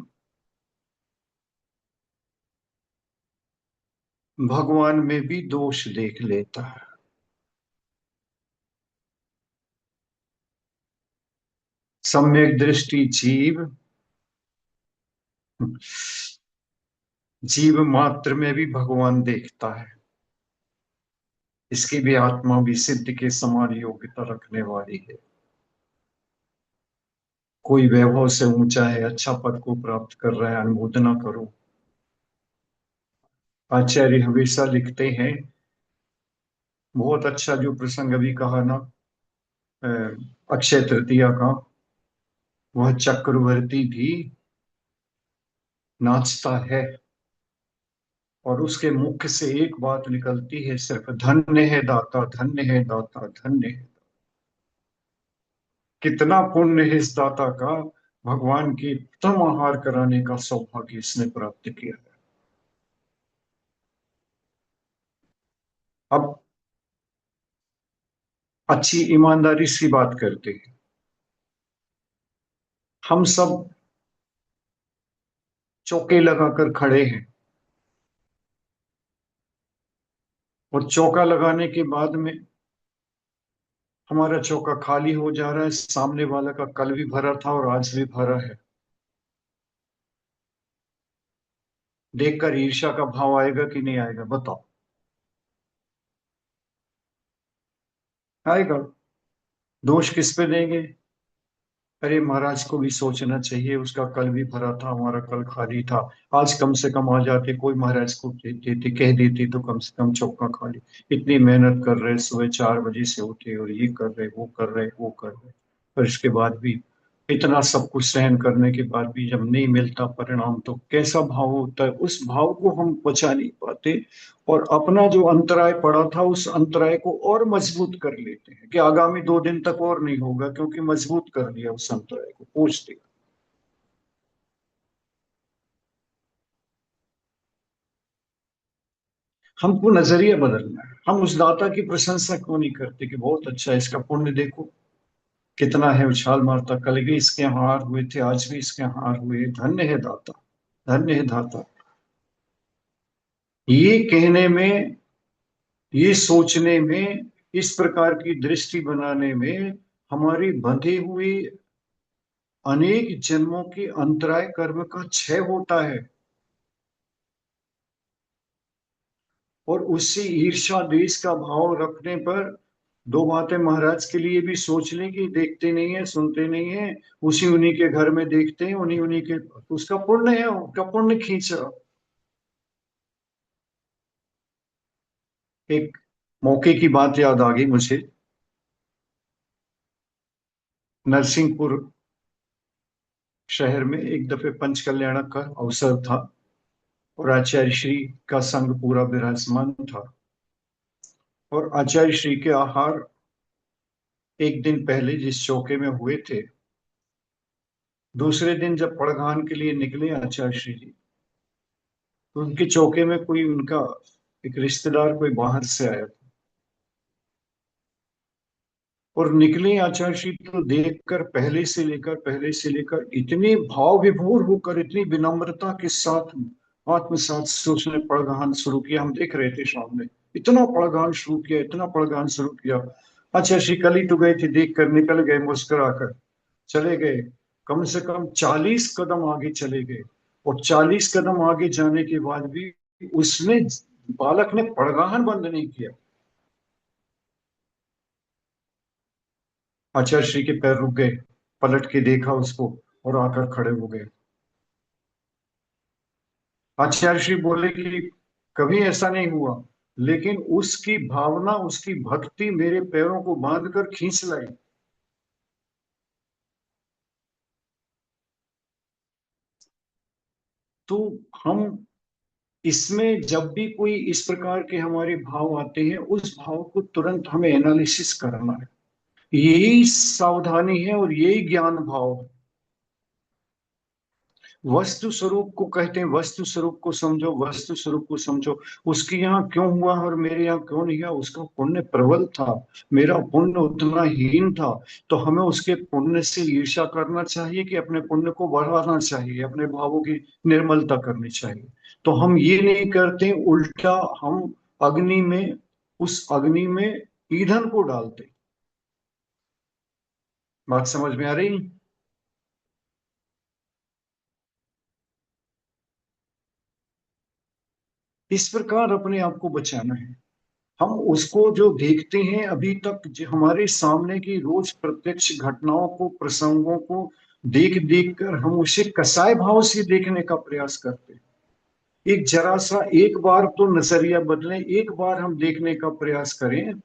भगवान में भी दोष देख लेता है। सम्यक दृष्टि जीव, जीव मात्र में भी भगवान देखता है। इसकी भी आत्मा भी सिद्ध के समान योग्यता रखने वाली है। कोई वैभव से ऊंचा है, अच्छा पद को प्राप्त कर रहा है, अनुमोदना करो। आचार्य हमेशा लिखते हैं, बहुत अच्छा जो प्रसंग अभी कहा ना, अ, अक्षय तृतीया का, वह चक्रवर्ती भी नाचता है और उसके मुख से एक बात निकलती है सिर्फ, धन्य है दाता, धन्य है दाता, धन्य है। कितना पुण्य है इस दाता का, भगवान की उत्तम आहार कराने का सौभाग्य इसने प्राप्त किया है। अब अच्छी ईमानदारी सी बात करते हैं, हम सब चौके लगाकर खड़े हैं और चौका लगाने के बाद में हमारा चौका खाली हो जा रहा है, सामने वाला का कल भी भरा था और आज भी भरा है। देखकर ईर्ष्या का भाव आएगा कि नहीं आएगा, बताओ? आएगा। दोष किस पे देंगे? अरे महाराज को भी सोचना चाहिए, उसका कल भी भरा था, हमारा कल खाली था। आज कम से कम आ जाते, कोई महाराज को देते, कह देती तो कम से कम चौका खाली। इतनी मेहनत कर रहे, सुबह 4 बजे से उठे और ये कर रहे, वो कर रहे, वो कर रहे, और इसके बाद भी, इतना सब कुछ सहन करने के बाद भी जब नहीं मिलता परिणाम, तो कैसा भाव होता है? उस भाव को हम बचा नहीं पाते और अपना जो अंतराय पड़ा था उस अंतराय को और मजबूत कर लेते हैं कि आगामी 2 दिन तक और नहीं होगा, क्योंकि मजबूत कर दिया उस अंतराय को, पूछ दिया। हमको नजरिया बदलना है। हम उस दाता की प्रशंसा क्यों नहीं करते कि बहुत अच्छा है, इसका पुण्य देखो कितना है, उछाल मारता, कल भी इसके हार हुए थे, आज भी इसके हार हुए, धन्य है दाता, धन्य है दाता। ये कहने में, ये सोचने में, इस प्रकार की दृष्टि बनाने में हमारी बंधी हुई अनेक जन्मों की अंतराय कर्म का क्षय होता है। और उससे ईर्ष्या द्वेष का भाव रखने पर दो बातें महाराज के लिए भी सोच लें कि देखते नहीं है, सुनते नहीं है, उसी उन्हीं के घर में देखते हैं, उन्हीं उन्हीं के, उसका पुण्य है, उसका पुण्य खींच रहा। एक मौके की बात याद आ गई मुझे। नरसिंहपुर शहर में एक दफे पंच कल्याणक का अवसर था और आचार्य श्री का संग पूरा विराजमान था। और आचार्य श्री के आहार एक दिन पहले जिस चौके में हुए थे, दूसरे दिन जब पड़घान के लिए निकले आचार्य श्री जी, तो उनके चौके में कोई उनका एक रिश्तेदार कोई बाहर से आया था और निकले आचार्य श्री, तो देखकर पहले से लेकर इतने भाव विभोर होकर, इतनी विनम्रता के साथ आत्मसात से उसने पड़गान शुरू किया। हम देख रहे थे सामने, इतना पड़गान शुरू किया, इतना पड़गान शुरू किया। अच्छा, श्री कल ही तो गए थे, देख कर निकल गए, मुस्कुराकर चले गए। कम से कम 40 कदम आगे चले गए और 40 कदम आगे जाने के बाद भी उसने, बालक ने पड़गान बंद नहीं किया। आचार्य श्री के पैर रुक गए, पलट के देखा उसको और आकर खड़े हो गए। आचार्य श्री बोले कि कभी ऐसा नहीं हुआ, लेकिन उसकी भावना, उसकी भक्ति मेरे पैरों को बांधकर खींच लाई। तो हम इसमें जब भी कोई इस प्रकार के हमारे भाव आते हैं, उस भाव को तुरंत हमें एनालिसिस करना है। यही सावधानी है और यही ज्ञान भाव है। वस्तु स्वरूप को कहते हैं, वस्तु स्वरूप को समझो, वस्तु स्वरूप को समझो। उसके यहाँ क्यों हुआ और मेरे यहाँ क्यों नहीं हुआ? उसका पुण्य प्रबल था, मेरा पुण्य उतना हीन था। तो हमें उसके पुण्य से ईर्ष्या करना चाहिए कि अपने पुण्य को बढ़ाना चाहिए, अपने भावों की निर्मलता करनी चाहिए? तो हम ये नहीं करते, उल्टा हम अग्नि में, उस अग्नि में ईंधन को डालते। बात समझ में आ रही? इस प्रकार अपने आप को बचाना है। हम उसको जो देखते हैं अभी तक, जो हमारे सामने की रोज प्रत्यक्ष घटनाओं को, प्रसंगों को देख देख कर हम उसे कसाय भाव से देखने का प्रयास करते हैं। एक जरा सा एक बार तो नजरिया बदलें, एक बार हम देखने का प्रयास करें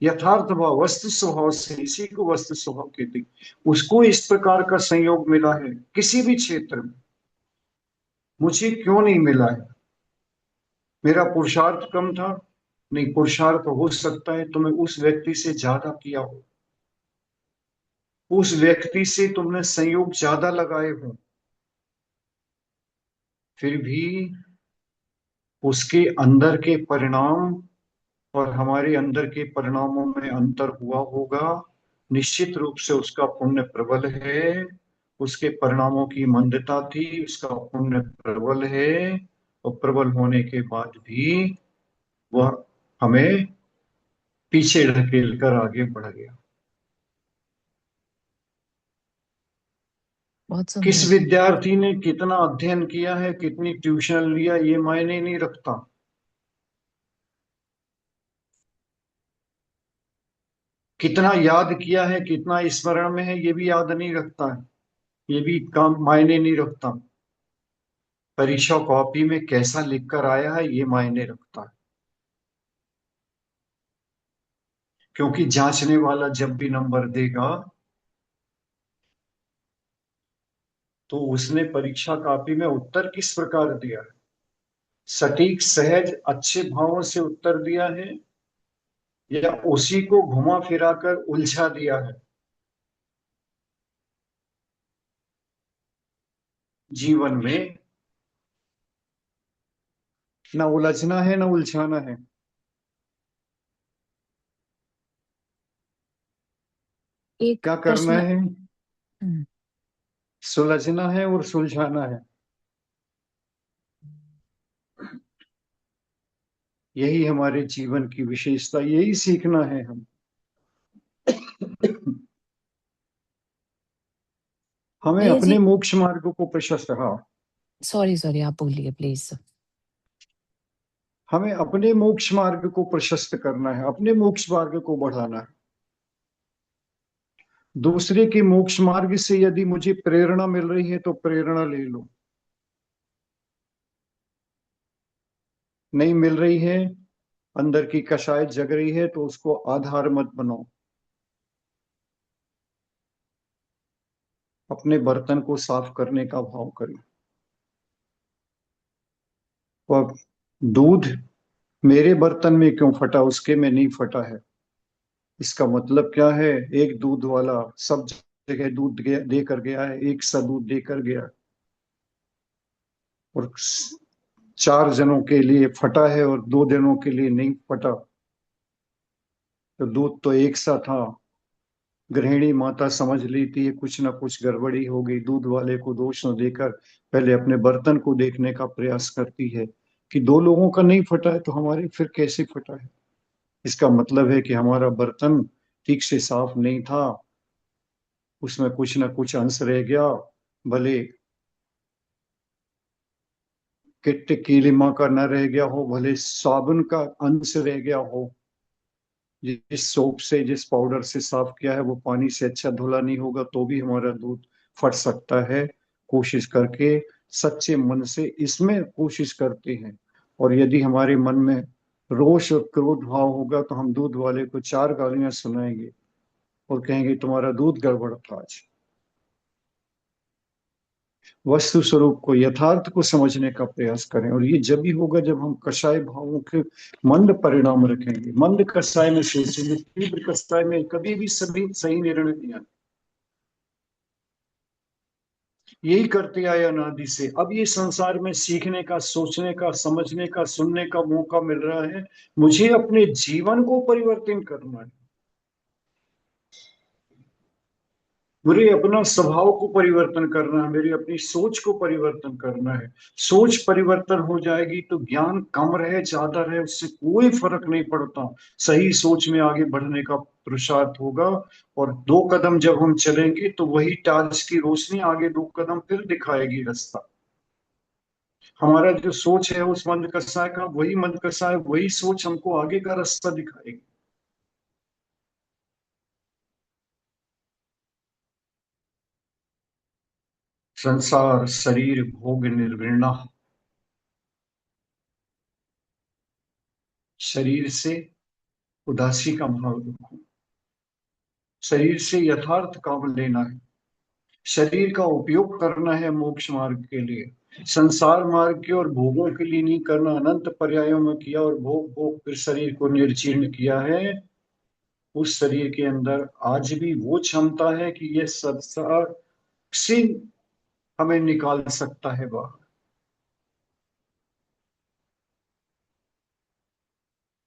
यथार्थ भाव, वस्तु स्वभाव से, इसी को वस्तु स्वभाव कहते हैं। उसको इस प्रकार का संयोग मिला है किसी भी क्षेत्र में, मुझे क्यों नहीं मिला है? मेरा पुरुषार्थ कम था? नहीं, पुरुषार्थ हो सकता है तुम्हें उस व्यक्ति से ज्यादा किया हो, उस व्यक्ति से तुमने संयोग ज्यादा लगाए हो, फिर भी उसके अंदर के परिणाम और हमारे अंदर के परिणामों में अंतर हुआ होगा। निश्चित रूप से उसका पुण्य प्रबल है, उसके परिणामों की मंदता थी, उसका पुण्य प्रबल है, और प्रबल होने के बाद भी वह हमें पीछे ढकेल कर आगे बढ़ गया। बहुत किस सुंदर। विद्यार्थी ने कितना अध्ययन किया है, कितनी ट्यूशन लिया, ये मायने नहीं रखता। कितना याद किया है, कितना स्मरण में है, ये भी याद नहीं रखता है, ये भी काम मायने नहीं रखता। परीक्षा कॉपी में कैसा लिख कर आया है ये मायने रखता है, क्योंकि जांचने वाला जब भी नंबर देगा तो उसने परीक्षा कॉपी में उत्तर किस प्रकार दिया है, सटीक सहज अच्छे भावों से उत्तर दिया है या उसी को घुमा फिरा कर उलझा दिया है। जीवन में न उलझना है न उलझाना है, एक क्या करना प्रश्न। है? हम्म, सुलझना है और सुलझाना है। यही हमारे जीवन की विशेषता, यही सीखना है हम। हमें भैया अपने जी, मोक्ष मार्ग को प्रशस्त, हाँ, सॉरी सॉरी, आप बोलिए प्लीज। हमें अपने मोक्ष मार्ग को प्रशस्त करना है, अपने मोक्ष मार्ग को बढ़ाना है। दूसरे के मोक्ष मार्ग से यदि मुझे प्रेरणा मिल रही है तो प्रेरणा ले लो, नहीं मिल रही है, अंदर की कषाय जग रही है तो उसको आधार मत बनाओ। अपने बर्तन को साफ करने का भाव करो। और दूध मेरे बर्तन में क्यों फटा, उसके में नहीं फटा है, इसका मतलब क्या है? एक दूध वाला सब जगह दूध दे कर गया है, एक सा दूध देकर गया, और चार जनों के लिए फटा है और दो जनों के लिए नहीं फटा, तो दूध तो एक सा था। गृहिणी माता समझ लेती है कुछ ना कुछ गड़बड़ी हो गई, दूध वाले को दोष न देकर पहले अपने बर्तन को देखने का प्रयास करती है कि दो लोगों का नहीं फटा है तो हमारे फिर कैसे फटा है। इसका मतलब है कि हमारा बर्तन ठीक से साफ नहीं था, उसमें कुछ ना कुछ अंश रह गया, भले किट्ट कीलिमा का न रह गया हो, भले साबुन का अंश रह गया हो, जिस सोप से जिस पाउडर से साफ किया है वो पानी से अच्छा धुला नहीं होगा तो भी हमारा दूध फट सकता है। कोशिश करके सच्चे मन से इसमें कोशिश करते हैं, और यदि हमारे मन में रोष और क्रोध भाव होगा तो हम दूध वाले को चार गालियां सुनाएंगे और कहेंगे तुम्हारा दूध गड़बड़ था आज। वस्तु स्वरूप को, यथार्थ को समझने का प्रयास करें, और ये जब भी होगा जब हम कषाय भावों के मंद परिणाम रखेंगे। मंद कषाय में सोचेंगे, तीव्र कषाय में कभी भी सभी सही निर्णय नहीं आते। यही करते आए अनादि से। अब ये संसार में सीखने का, सोचने का, समझने का, सुनने का मौका मिल रहा है। मुझे अपने जीवन को परिवर्तन करना है, मुझे अपना स्वभाव को परिवर्तन करना है, मेरी अपनी सोच को परिवर्तन करना है। सोच परिवर्तन हो जाएगी तो ज्ञान कम रहे ज्यादा रहे उससे कोई फर्क नहीं पड़ता, सही सोच में आगे बढ़ने का पुरुषार्थ होगा। और दो कदम जब हम चलेंगे तो वही टार्च की रोशनी आगे दो कदम फिर दिखाएगी रास्ता। हमारा जो सोच है उस मंद कसाय का, वही मंद कसाय, वही सोच हमको आगे का रास्ता दिखाएगी। संसार शरीर भोग निर्विण्णा। शरीर से उदासी का भाव रखो। शरीर से यथार्थ काम लेना है। शरीर का उपयोग करना है मोक्ष मार्ग के लिए। संसार मार्ग के और भोगों के लिए नहीं करना। अनंत पर्यायों में किया और भोग भोग फिर शरीर को निर्जीर्ण किया है। उस शरीर के अंदर आज भी वो क्षमता है कि ये संसार से हमें निकाल सकता है बाहर।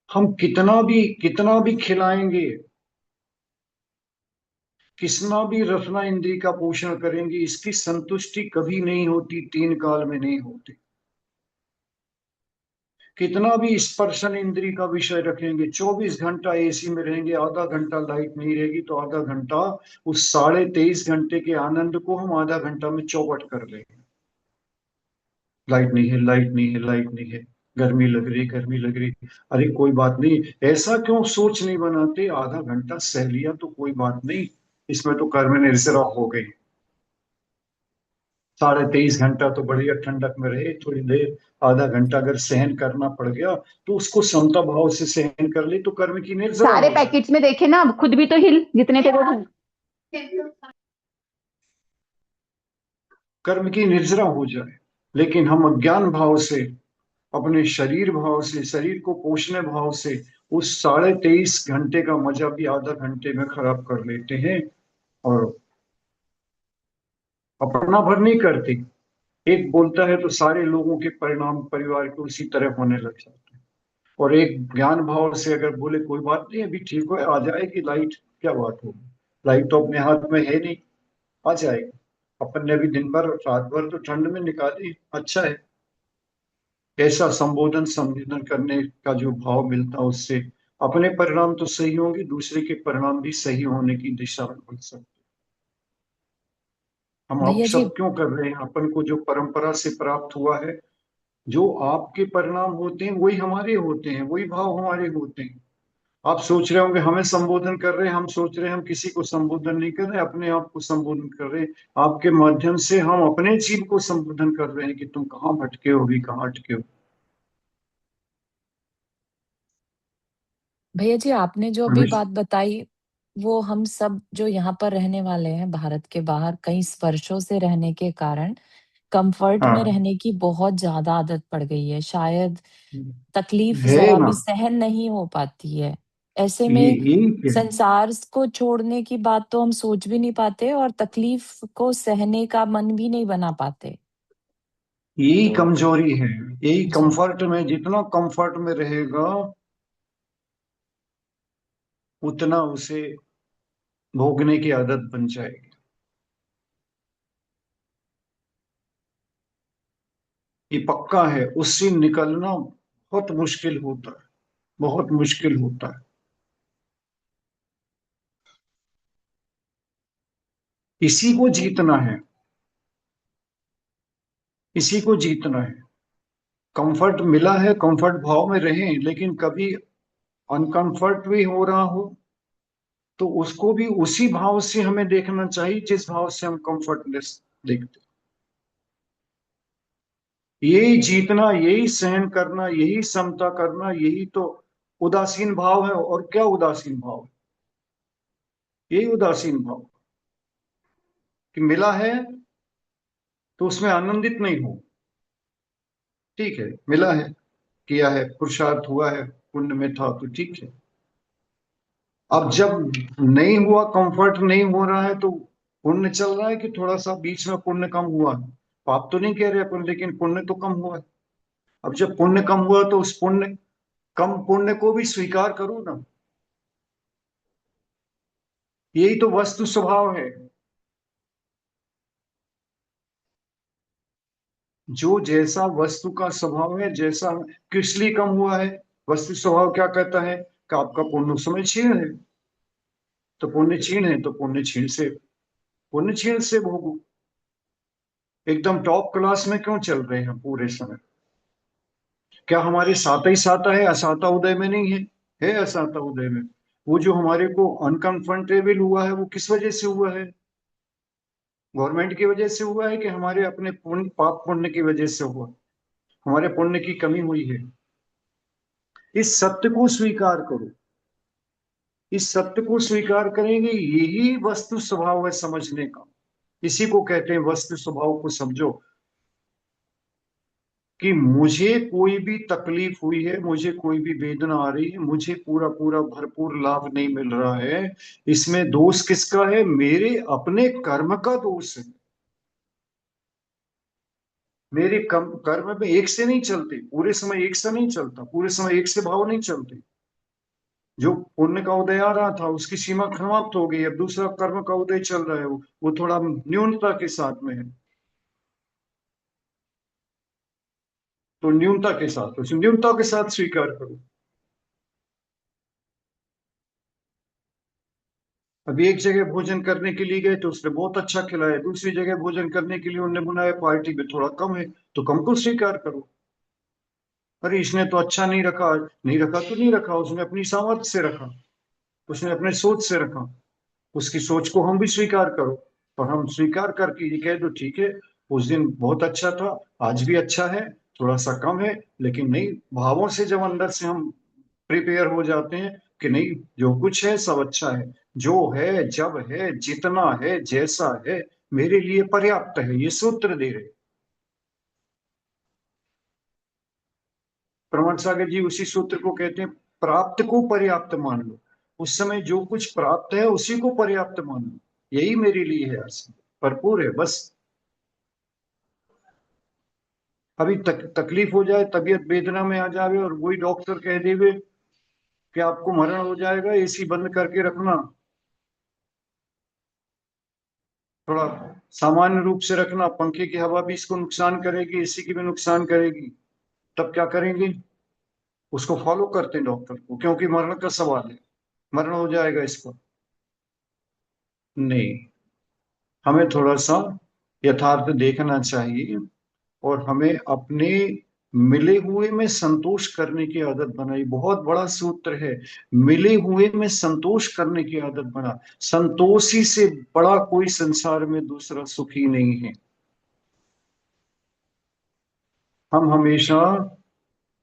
हम कितना भी खिलाएंगे, कितना भी रसना इंद्री का पोषण करेंगे, इसकी संतुष्टि कभी नहीं होती, तीन काल में नहीं होती। कितना भी स्पर्शन इंद्री का विषय रखेंगे, 24 घंटा एसी में रहेंगे, आधा घंटा लाइट नहीं रहेगी तो आधा घंटा, उस 23.5 घंटे के आनंद को हम आधा घंटा में चौपट कर लेंगे। लाइट नहीं है, लाइट नहीं है, लाइट नहीं है, गर्मी लग रही, गर्मी लग रही, अरे कोई बात नहीं। ऐसा क्यों सोच नहीं बनाते, आधा घंटा सह लिया तो कोई बात नहीं, इसमें तो कर्म निर्जरा हो गई। 23.5 घंटा तो बढ़िया ठंडक में रहे, थोड़ी देर आधा घंटा अगर सहन करना पड़ गया तो उसको समता भाव से सहन कर ले तो कर्म की निर्जरा सारे हो जाए। पैकेट्स में देखे ना, अब खुद भी तो हिल जितने थे वो। कर्म की निर्जरा हो जाए। लेकिन हम अज्ञान भाव से, अपने शरीर भाव से, शरीर को पोषणे भाव से उस 23.5 घंटे का मजा भी आधा घंटे में खराब कर लेते हैं और अपना भर नहीं करते। एक बोलता है तो सारे लोगों के परिणाम परिवार के उसी तरह होने लग जाते हैं। और एक ज्ञान भाव से अगर बोले कोई बात नहीं अभी ठीक हो, आ जाएगी लाइट, क्या बात होगी, लाइट तो अपने हाथ में है नहीं, आ जाएगी। अपन ने भी दिन भर रात भर तो ठंड में निकाली, अच्छा है। ऐसा संबोधन संबोधन करने का जो भाव मिलता है उससे अपने परिणाम तो सही होंगे, दूसरे के परिणाम भी सही होने की दिशा में बढ़ सकते। हम अब भैया जी। सब क्यों कर रहे हैं, अपन को जो परंपरा से प्राप्त हुआ है, जो आपके परिणाम होते हैं वही हमारे होते हैं, वही भाव हमारे होते हैं। आप सोच रहे होंगे हमें संबोधन कर रहे हैं, हम सोच रहे हैं हम किसी को संबोधन नहीं कर रहे, अपने आप को संबोधन कर रहे हैं। आपके माध्यम से हम अपने जीव को संबोधन कर रहे हैं कि तुम कहाँ भटके हो, अभी कहाँ अटके हो। भैया जी, आपने जो अभी हमेशा। बात बताई, वो हम सब जो यहाँ पर रहने वाले हैं, भारत के बाहर कई वर्षों से रहने के कारण कंफर्ट में हाँ, रहने की बहुत ज़्यादा आदत पड़ गई है। शायद तकलीफ है ज़रा ना, भी सहन नहीं हो पाती है। ऐसे ये में यही है, संसार को छोड़ने की बात तो हम सोच भी नहीं पाते और तकलीफ को सहने का मन भी नहीं बना पाते। यही तो कमजोरी है। यही जी। कंफर्ट में, जितना कंफर्ट में रहेगा उतना उसे भोगने की आदत बन जाएगी। ये पक्का है, उससे निकलना बहुत मुश्किल होता है, बहुत मुश्किल होता है। इसी को जीतना है, इसी को जीतना है। कंफर्ट मिला है, कंफर्ट भाव में रहें, लेकिन कभी अनकंफर्ट भी हो रहा हो तो उसको भी उसी भाव से हमें देखना चाहिए जिस भाव से हम कंफर्टनेस देखते हैं। यही जीतना, यही सहन करना, यही समता करना, यही तो उदासीन भाव है। और क्या उदासीन भाव है? यही उदासीन भाव कि मिला है तो उसमें आनंदित नहीं हो। ठीक है, मिला है, किया है, पुरुषार्थ हुआ है, पुण्य में था तो ठीक है। अब जब नहीं हुआ, कंफर्ट नहीं हो रहा है तो पुण्य चल रहा है कि थोड़ा सा बीच में पुण्य कम हुआ है। पाप तो नहीं कह रहे अपन, लेकिन पुण्य तो कम हुआ है। अब जब पुण्य कम हुआ तो उस पुण्य, कम पुण्य को भी स्वीकार करो ना। यही तो वस्तु स्वभाव है। जो जैसा वस्तु का स्वभाव है, जैसा किस लिए कम हुआ है, वस्तु स्वभाव क्या कहता है कि आपका पुण्य उस समय क्षीण है, तो पुण्य क्षीण है तो पुण्य क्षीण से, पुण्य क्षीण से भोगो। एकदम टॉप क्लास में क्यों चल रहे हैं पूरे समय? क्या हमारे साता ही साता है, असाता उदय में नहीं है? है असाता उदय में। वो जो हमारे को अनकंफर्टेबल हुआ है वो किस वजह से हुआ है? गवर्नमेंट की वजह से हुआ है कि हमारे अपने पुण्य पाप पुण्य की वजह से हुआ? हमारे पुण्य की कमी हुई है। इस सत्य को स्वीकार करो। इस सत्य को स्वीकार करेंगे, यही वस्तु स्वभाव है समझने का। इसी को कहते हैं वस्तु स्वभाव को समझो। कि मुझे कोई भी तकलीफ हुई है, मुझे कोई भी वेदना आ रही है, मुझे पूरा पूरा भरपूर लाभ नहीं मिल रहा है, इसमें दोष किसका है? मेरे अपने कर्म का दोष है। मेरे कर्म में एक से नहीं चलते, पूरे समय एक से नहीं चलता, पूरे समय एक से भाव नहीं चलते। जो पुण्य का उदय आ रहा था उसकी सीमा समाप्त हो गई, अब दूसरा कर्म का उदय चल रहा है, वो थोड़ा न्यूनता के साथ में है। तो न्यूनता के साथ, उस न्यूनता के साथ स्वीकार करो। अभी एक जगह भोजन करने के लिए गए तो उसने बहुत अच्छा खिलाया, दूसरी जगह भोजन करने के लिए उन्होंने बुलाया, क्वालिटी में थोड़ा कम है, तो कम को स्वीकार करो। अरे इसने तो अच्छा नहीं रखा, नहीं रखा तो नहीं रखा, उसने अपनी सामर्थ्य से रखा, उसने अपने सोच से रखा, उसकी सोच को हम भी स्वीकार करो। और हम स्वीकार करके ये कह दो ठीक है, उस दिन बहुत अच्छा था, आज भी अच्छा है, थोड़ा सा कम है, लेकिन नहीं, भावों से जब अंदर से हम प्रिपेयर हो जाते हैं कि नहीं, जो कुछ है सब अच्छा है, जो है जब है जितना है जैसा है मेरे लिए पर्याप्त है, ये सूत्र दे रहे प्रमोद सागर जी। उसी सूत्र को कहते हैं प्राप्त को पर्याप्त मान लो। उस समय जो कुछ प्राप्त है उसी को पर्याप्त मान लो, यही मेरे लिए है, अर्थ भरपूर है बस। अभी तकलीफ हो जाए, तबीयत वेदना में आ जावे और वही डॉक्टर कह देवे कि आपको मरण हो जाएगा, एसी बंद करके रखना, थोड़ा सामान्य रूप से रखना, पंखे की हवा भी इसको नुकसान करेगी, एसी की भी नुकसान करेगी, तब क्या करेंगे? उसको फॉलो करते हैं डॉक्टर को, क्योंकि मरण का सवाल है, मरण हो जाएगा इसको। नहीं, हमें थोड़ा सा यथार्थ देखना चाहिए, और हमें अपने मिले हुए में संतोष करने की आदत बनाई। बहुत बड़ा सूत्र है, मिले हुए में संतोष करने की आदत बना। संतोषी से बड़ा कोई संसार में दूसरा सुखी नहीं है। हम हमेशा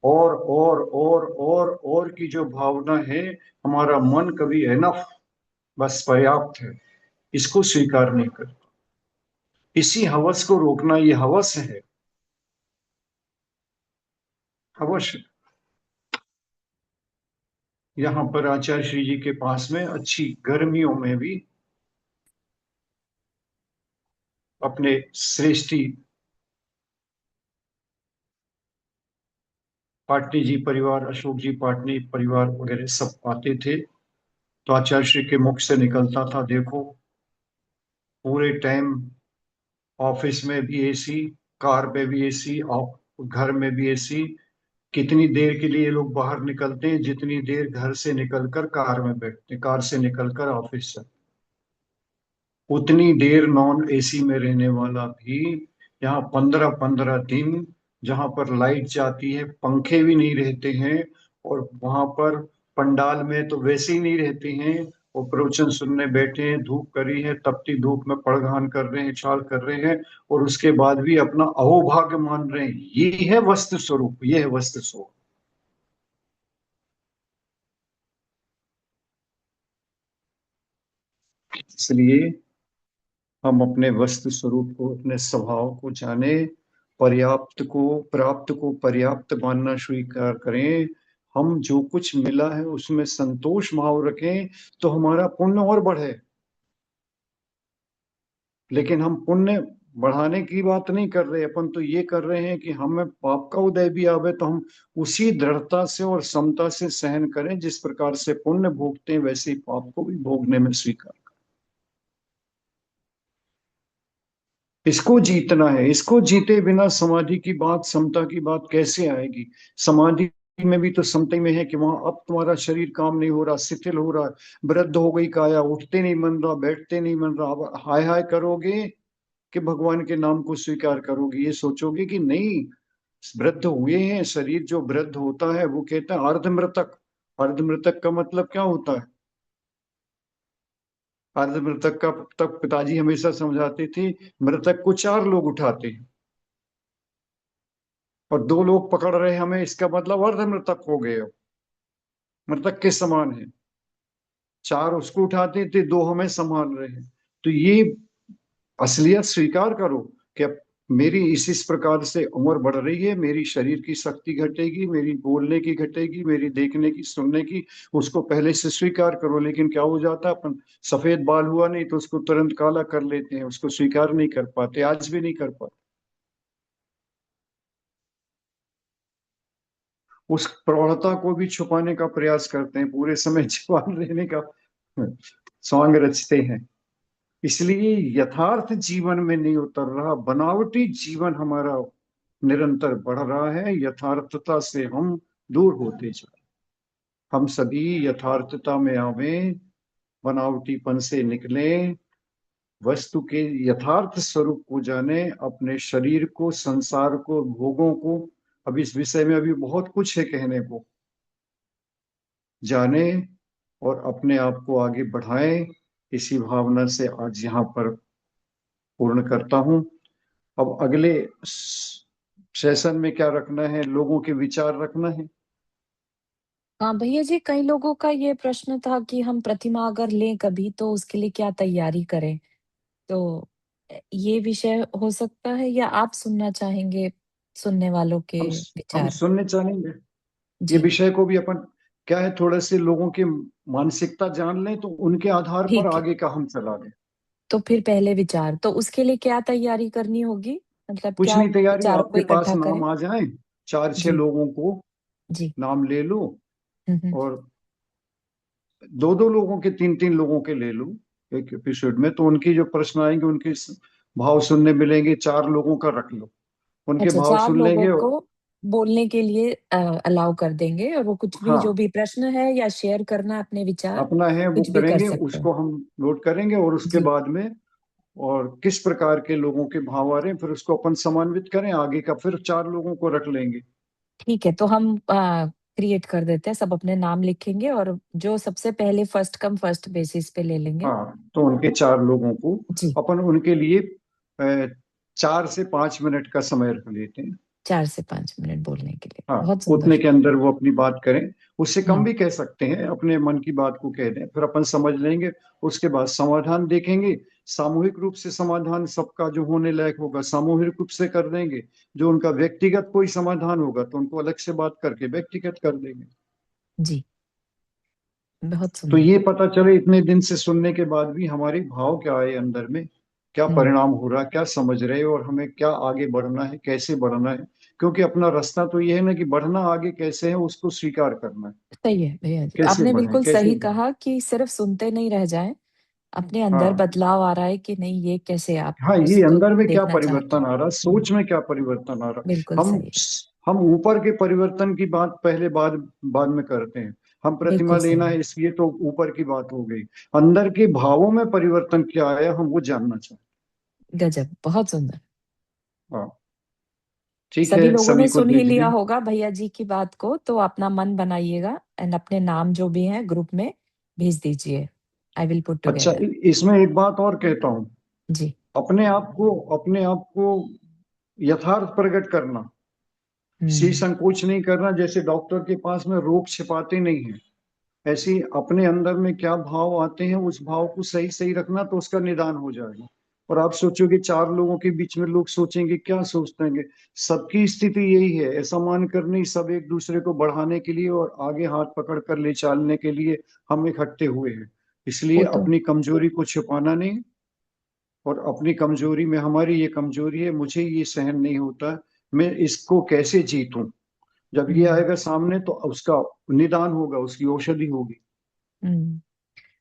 और की जो भावना है, हमारा मन कभी एनफ, बस पर्याप्त है, इसको स्वीकार नहीं करता। इसी हवस को रोकना, ये हवस है, हवस। यहाँ पर आचार्य श्री जी के पास में अच्छी गर्मियों में भी अपने श्रेष्ठी पाटनी जी परिवार, अशोक जी पाटनी परिवार वगैरह सब आते थे, तो आचार्य श्री के मुख से निकलता था, देखो पूरे टाइम ऑफिस में भी एसी, कार में भी एसी, घर में भी एसी। कितनी देर के लिए लोग बाहर निकलते हैं? जितनी देर घर से निकलकर कार में बैठते हैं, कार से निकलकर ऑफिस से, उतनी देर नॉन एसी में रहने वाला भी यहाँ 15-15 दिन, जहाँ पर लाइट जाती है, पंखे भी नहीं रहते हैं, और वहां पर पंडाल में तो वैसे ही नहीं रहते हैं, वो प्रवचन सुनने बैठे हैं, धूप करी है, तपती धूप में पड़घान कर रहे हैं, छाल कर रहे हैं, और उसके बाद भी अपना अहोभाग्य मान रहे हैं। ये है वस्तु स्वरूप, ये है वस्तु स्वरूप। इसलिए हम अपने वस्तु स्वरूप को, अपने स्वभाव को जाने, पर्याप्त को, प्राप्त को पर्याप्त मानना स्वीकार करें, हम जो कुछ मिला है उसमें संतोष भाव रखें, तो हमारा पुण्य और बढ़े। लेकिन हम पुण्य बढ़ाने की बात नहीं कर रहे, अपन तो ये कर रहे हैं कि हमें पाप का उदय भी आवे तो हम उसी दृढ़ता से और समता से सहन करें, जिस प्रकार से पुण्य भोगते हैं वैसे ही पाप को भी भोगने में स्वीकार। इसको जीतना है, इसको जीते बिना समाधि की बात, समता की बात कैसे आएगी? समाधि में भी तो समता में है कि वहां अब तुम्हारा शरीर काम नहीं हो रहा, शिथिल हो रहा, वृद्ध हो गई काया, उठते नहीं मन रहा, बैठते नहीं मन रहा, अब हाय हाय करोगे कि भगवान के नाम को स्वीकार करोगे? ये सोचोगे कि नहीं, वृद्ध हुए हैं, शरीर जो वृद्ध होता है वो कहता है अर्धमृतक। अर्धमृतक का मतलब क्या होता है? अर्ध मृतक का तक पिताजी हमेशा समझाते थे, मृतक को 4 लोग उठाते हैं और 2 लोग पकड़ रहे हमें, इसका मतलब अर्ध मृतक हो गए, मृतक के समान है। 4 उसको उठाते थे, 2 हमें संभाल रहे हैं। तो ये असलियत स्वीकार करो कि अब मेरी इस प्रकार से उम्र बढ़ रही है, मेरी शरीर की शक्ति घटेगी, मेरी बोलने की घटेगी, मेरी देखने की, सुनने की, उसको पहले से स्वीकार करो। लेकिन क्या हो जाता है, अपन सफेद बाल हुआ नहीं तो उसको तुरंत काला कर लेते हैं, उसको स्वीकार नहीं कर पाते, आज भी नहीं कर पाते। उस प्रौढ़ता को भी छुपाने का प्रयास करते हैं, पूरे समय जवान रहने का सॉन्ग रचते हैं। इसलिए यथार्थ जीवन में नहीं उतर रहा, बनावटी जीवन हमारा निरंतर बढ़ रहा है। यथार्थता से हम दूर होते जा रहे हैं। हम सभी यथार्थता में आवे, बनावटीपन से निकले, वस्तु के यथार्थ स्वरूप को जाने, अपने शरीर को, संसार को, भोगों को, अब इस विषय में अभी बहुत कुछ है कहने को, जाने और अपने आप को आगे बढ़ाएं। इसी भावना से आज यहाँ पर पूर्ण करता हूं। अब अगले सेशन में क्या रखना है, लोगों के विचार रखना है। हाँ भैया जी, कई लोगों का ये प्रश्न था कि हम प्रतिमा अगर लें कभी तो उसके लिए क्या तैयारी करें? तो ये विषय हो सकता है या आप सुनना चाहेंगे सुनने वालों के हम हम विचार? सुनने चाहेंगे। ये जी, विषय को भी अपन क्या है, थोड़े से लोगों की मानसिकता जान लें तो उनके आधार पर ठीक है। आगे का हम चला लें। तो फिर पहले विचार, तो उसके लिए क्या तैयारी करनी होगी? मतलब कुछ क्या नहीं, तैयारी विचारों को आपके पास इकट्ठा नाम करें? आ जाए, 4-6 जी, लोगों को जी। नाम ले लो हुँ। और 2-2 लोगों के, 3-3 लोगों के ले लो एक एपिसोड में, तो उनकी जो प्रश्न आएंगे उनके भाव सुनने मिलेंगे। 4 लोगों का रख लो, उनके अच्छा, भाव 4 सुन लोगों लेंगे। को बोलने के लिए अलाउ कर देंगे और वो कुछ भी जो हाँ, भी प्रश्न है या शेयर करना अपने विचार, अपना है वो कुछ भी कर करेंगे, सकते हैं। उसको हम नोट करेंगे और उसके जी, बाद में और किस प्रकार के लोगों के भाव आ रहे हैं फिर उसको अपन समन्वित करें आगे का, फिर 4 लोगों को रख लेंगे। ठीक है, तो हम क्रिएट कर देते हैं, सब अपने नाम लिखेंगे और जो सबसे पहले फर्स्ट कम फर्स्ट बेसिस पे ले लेंगे। हाँ, तो उनके 4 लोगों को जी, अपन उनके लिए 4 से 5 मिनट का समय रख लेते हैं। 4 से 5 मिनट बोलने के लिए। हाँ, बहुत उतने सुंदर। के अंदर वो अपनी बात करें, उससे कम हुँ, भी कह सकते हैं, अपने मन की बात को कह दें, फिर अपन समझ लेंगे। उसके बाद समाधान देखेंगे, सामूहिक रूप से समाधान सबका जो होने लायक होगा सामूहिक रूप से कर देंगे। जो उनका व्यक्तिगत कोई समाधान होगा तो उनको अलग से बात करके व्यक्तिगत कर देंगे। जी, बहुत तो सुंदर। ये पता चले इतने दिन से सुनने के बाद भी हमारे भाव क्या आए अंदर में, क्या हुँ, परिणाम हो रहा है, क्या समझ रहे हो और हमें क्या आगे बढ़ना है, कैसे बढ़ना है। क्योंकि अपना रास्ता तो ये है ना कि बढ़ना आगे कैसे है, उसको स्वीकार करना है। सही है भैया जी। कैसे आपने बढ़े, बिल्कुल कैसे सही बढ़े। कहा कि सिर्फ सुनते नहीं रह जाएँ, अपने अंदर हाँ, बदलाव आ रहा है कि नहीं, ये कैसे आप हाँ, ये उसको अंदर में क्या देखना चाहते परिवर्तन हैं। आ रहा, हुँ, सोच में क्या परिवर्तन आ बिल्कुल रहा। सही है, हम ऊपर के परिवर्तन की बात पहले बाद बाद में करते हैं। हम प्रतिमा बिल्कुल लेना सही है है। इसलिए तो ऊपर की बात हो गई। अंदर के भावों में परिवर्तन क्या आया, हम वो जानना चाहते गज़ब! बहुत सुंदर। हैं। हाँ, ठीक है, सभी लोगों ने सभी को सुन जय ही लिया जिनेंद्र। होगा भैया जी की बात को, तो अपना मन बनाइएगा एंड अपने नाम जो भी हैं ग्रुप में भेज दीजिए। आई विल पुट अच्छा, टुगेदर। इसमें एक बात और कहता हूँ। जी। अपने आप को यथार्थ प्रकट करना, सी हुँ, संकोच नहीं करना। जैसे डॉक्टर के पास में रोग छिपाते नहीं है, ऐसे ही अपने अंदर में क्या भाव आते हैं उस भाव को सही सही रखना, तो उसका निदान हो जाएगा। और आप सोचोगे 4 लोगों के बीच में लोग सोचेंगे क्या सोचते हैं, सबकी स्थिति यही है, ऐसा मानकर नहीं, सब एक दूसरे को बढ़ाने के लिए और आगे हाथ पकड़ कर ले चलने के लिए हम इकट्ठे हुए हैं। इसलिए वो तो अपनी कमजोरी को छुपाना नहीं, और अपनी कमजोरी में हमारी ये कमजोरी है, मुझे ये सहन नहीं होता, मैं इसको कैसे जीतूं। जब ये हुँ, आएगा सामने तो उसका निदान होगा, उसकी औषधि होगी। हुँ।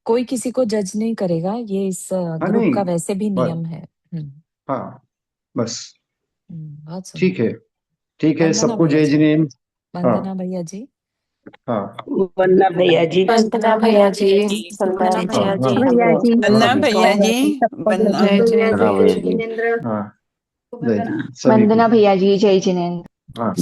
कोई किसी को जज नहीं करेगा, ये इस हाँ, ग्रुप नहीं, का वैसे भी बस, नियम है। हुँ, हाँ, बस, बहुत सुंदर। ठीक है, ठीक है, वंदना सबको भैया जय जी। जिनेन्द्र। हाँ, वंदना भैया जी। हाँ, वंदना भैया जी। वंदना भैया जी। वंदना जय भैया जिनेंद्र। जी। हाँ, भैया जी। वंदना हाँ, भैया जी। वंदना जय हाँ, जिनेंद्र हाँ, भैया जी। हाँ, जय जिनेन्द्र सभी को। वंदना भैया जी, जय जिनेन्द्र। हाँ।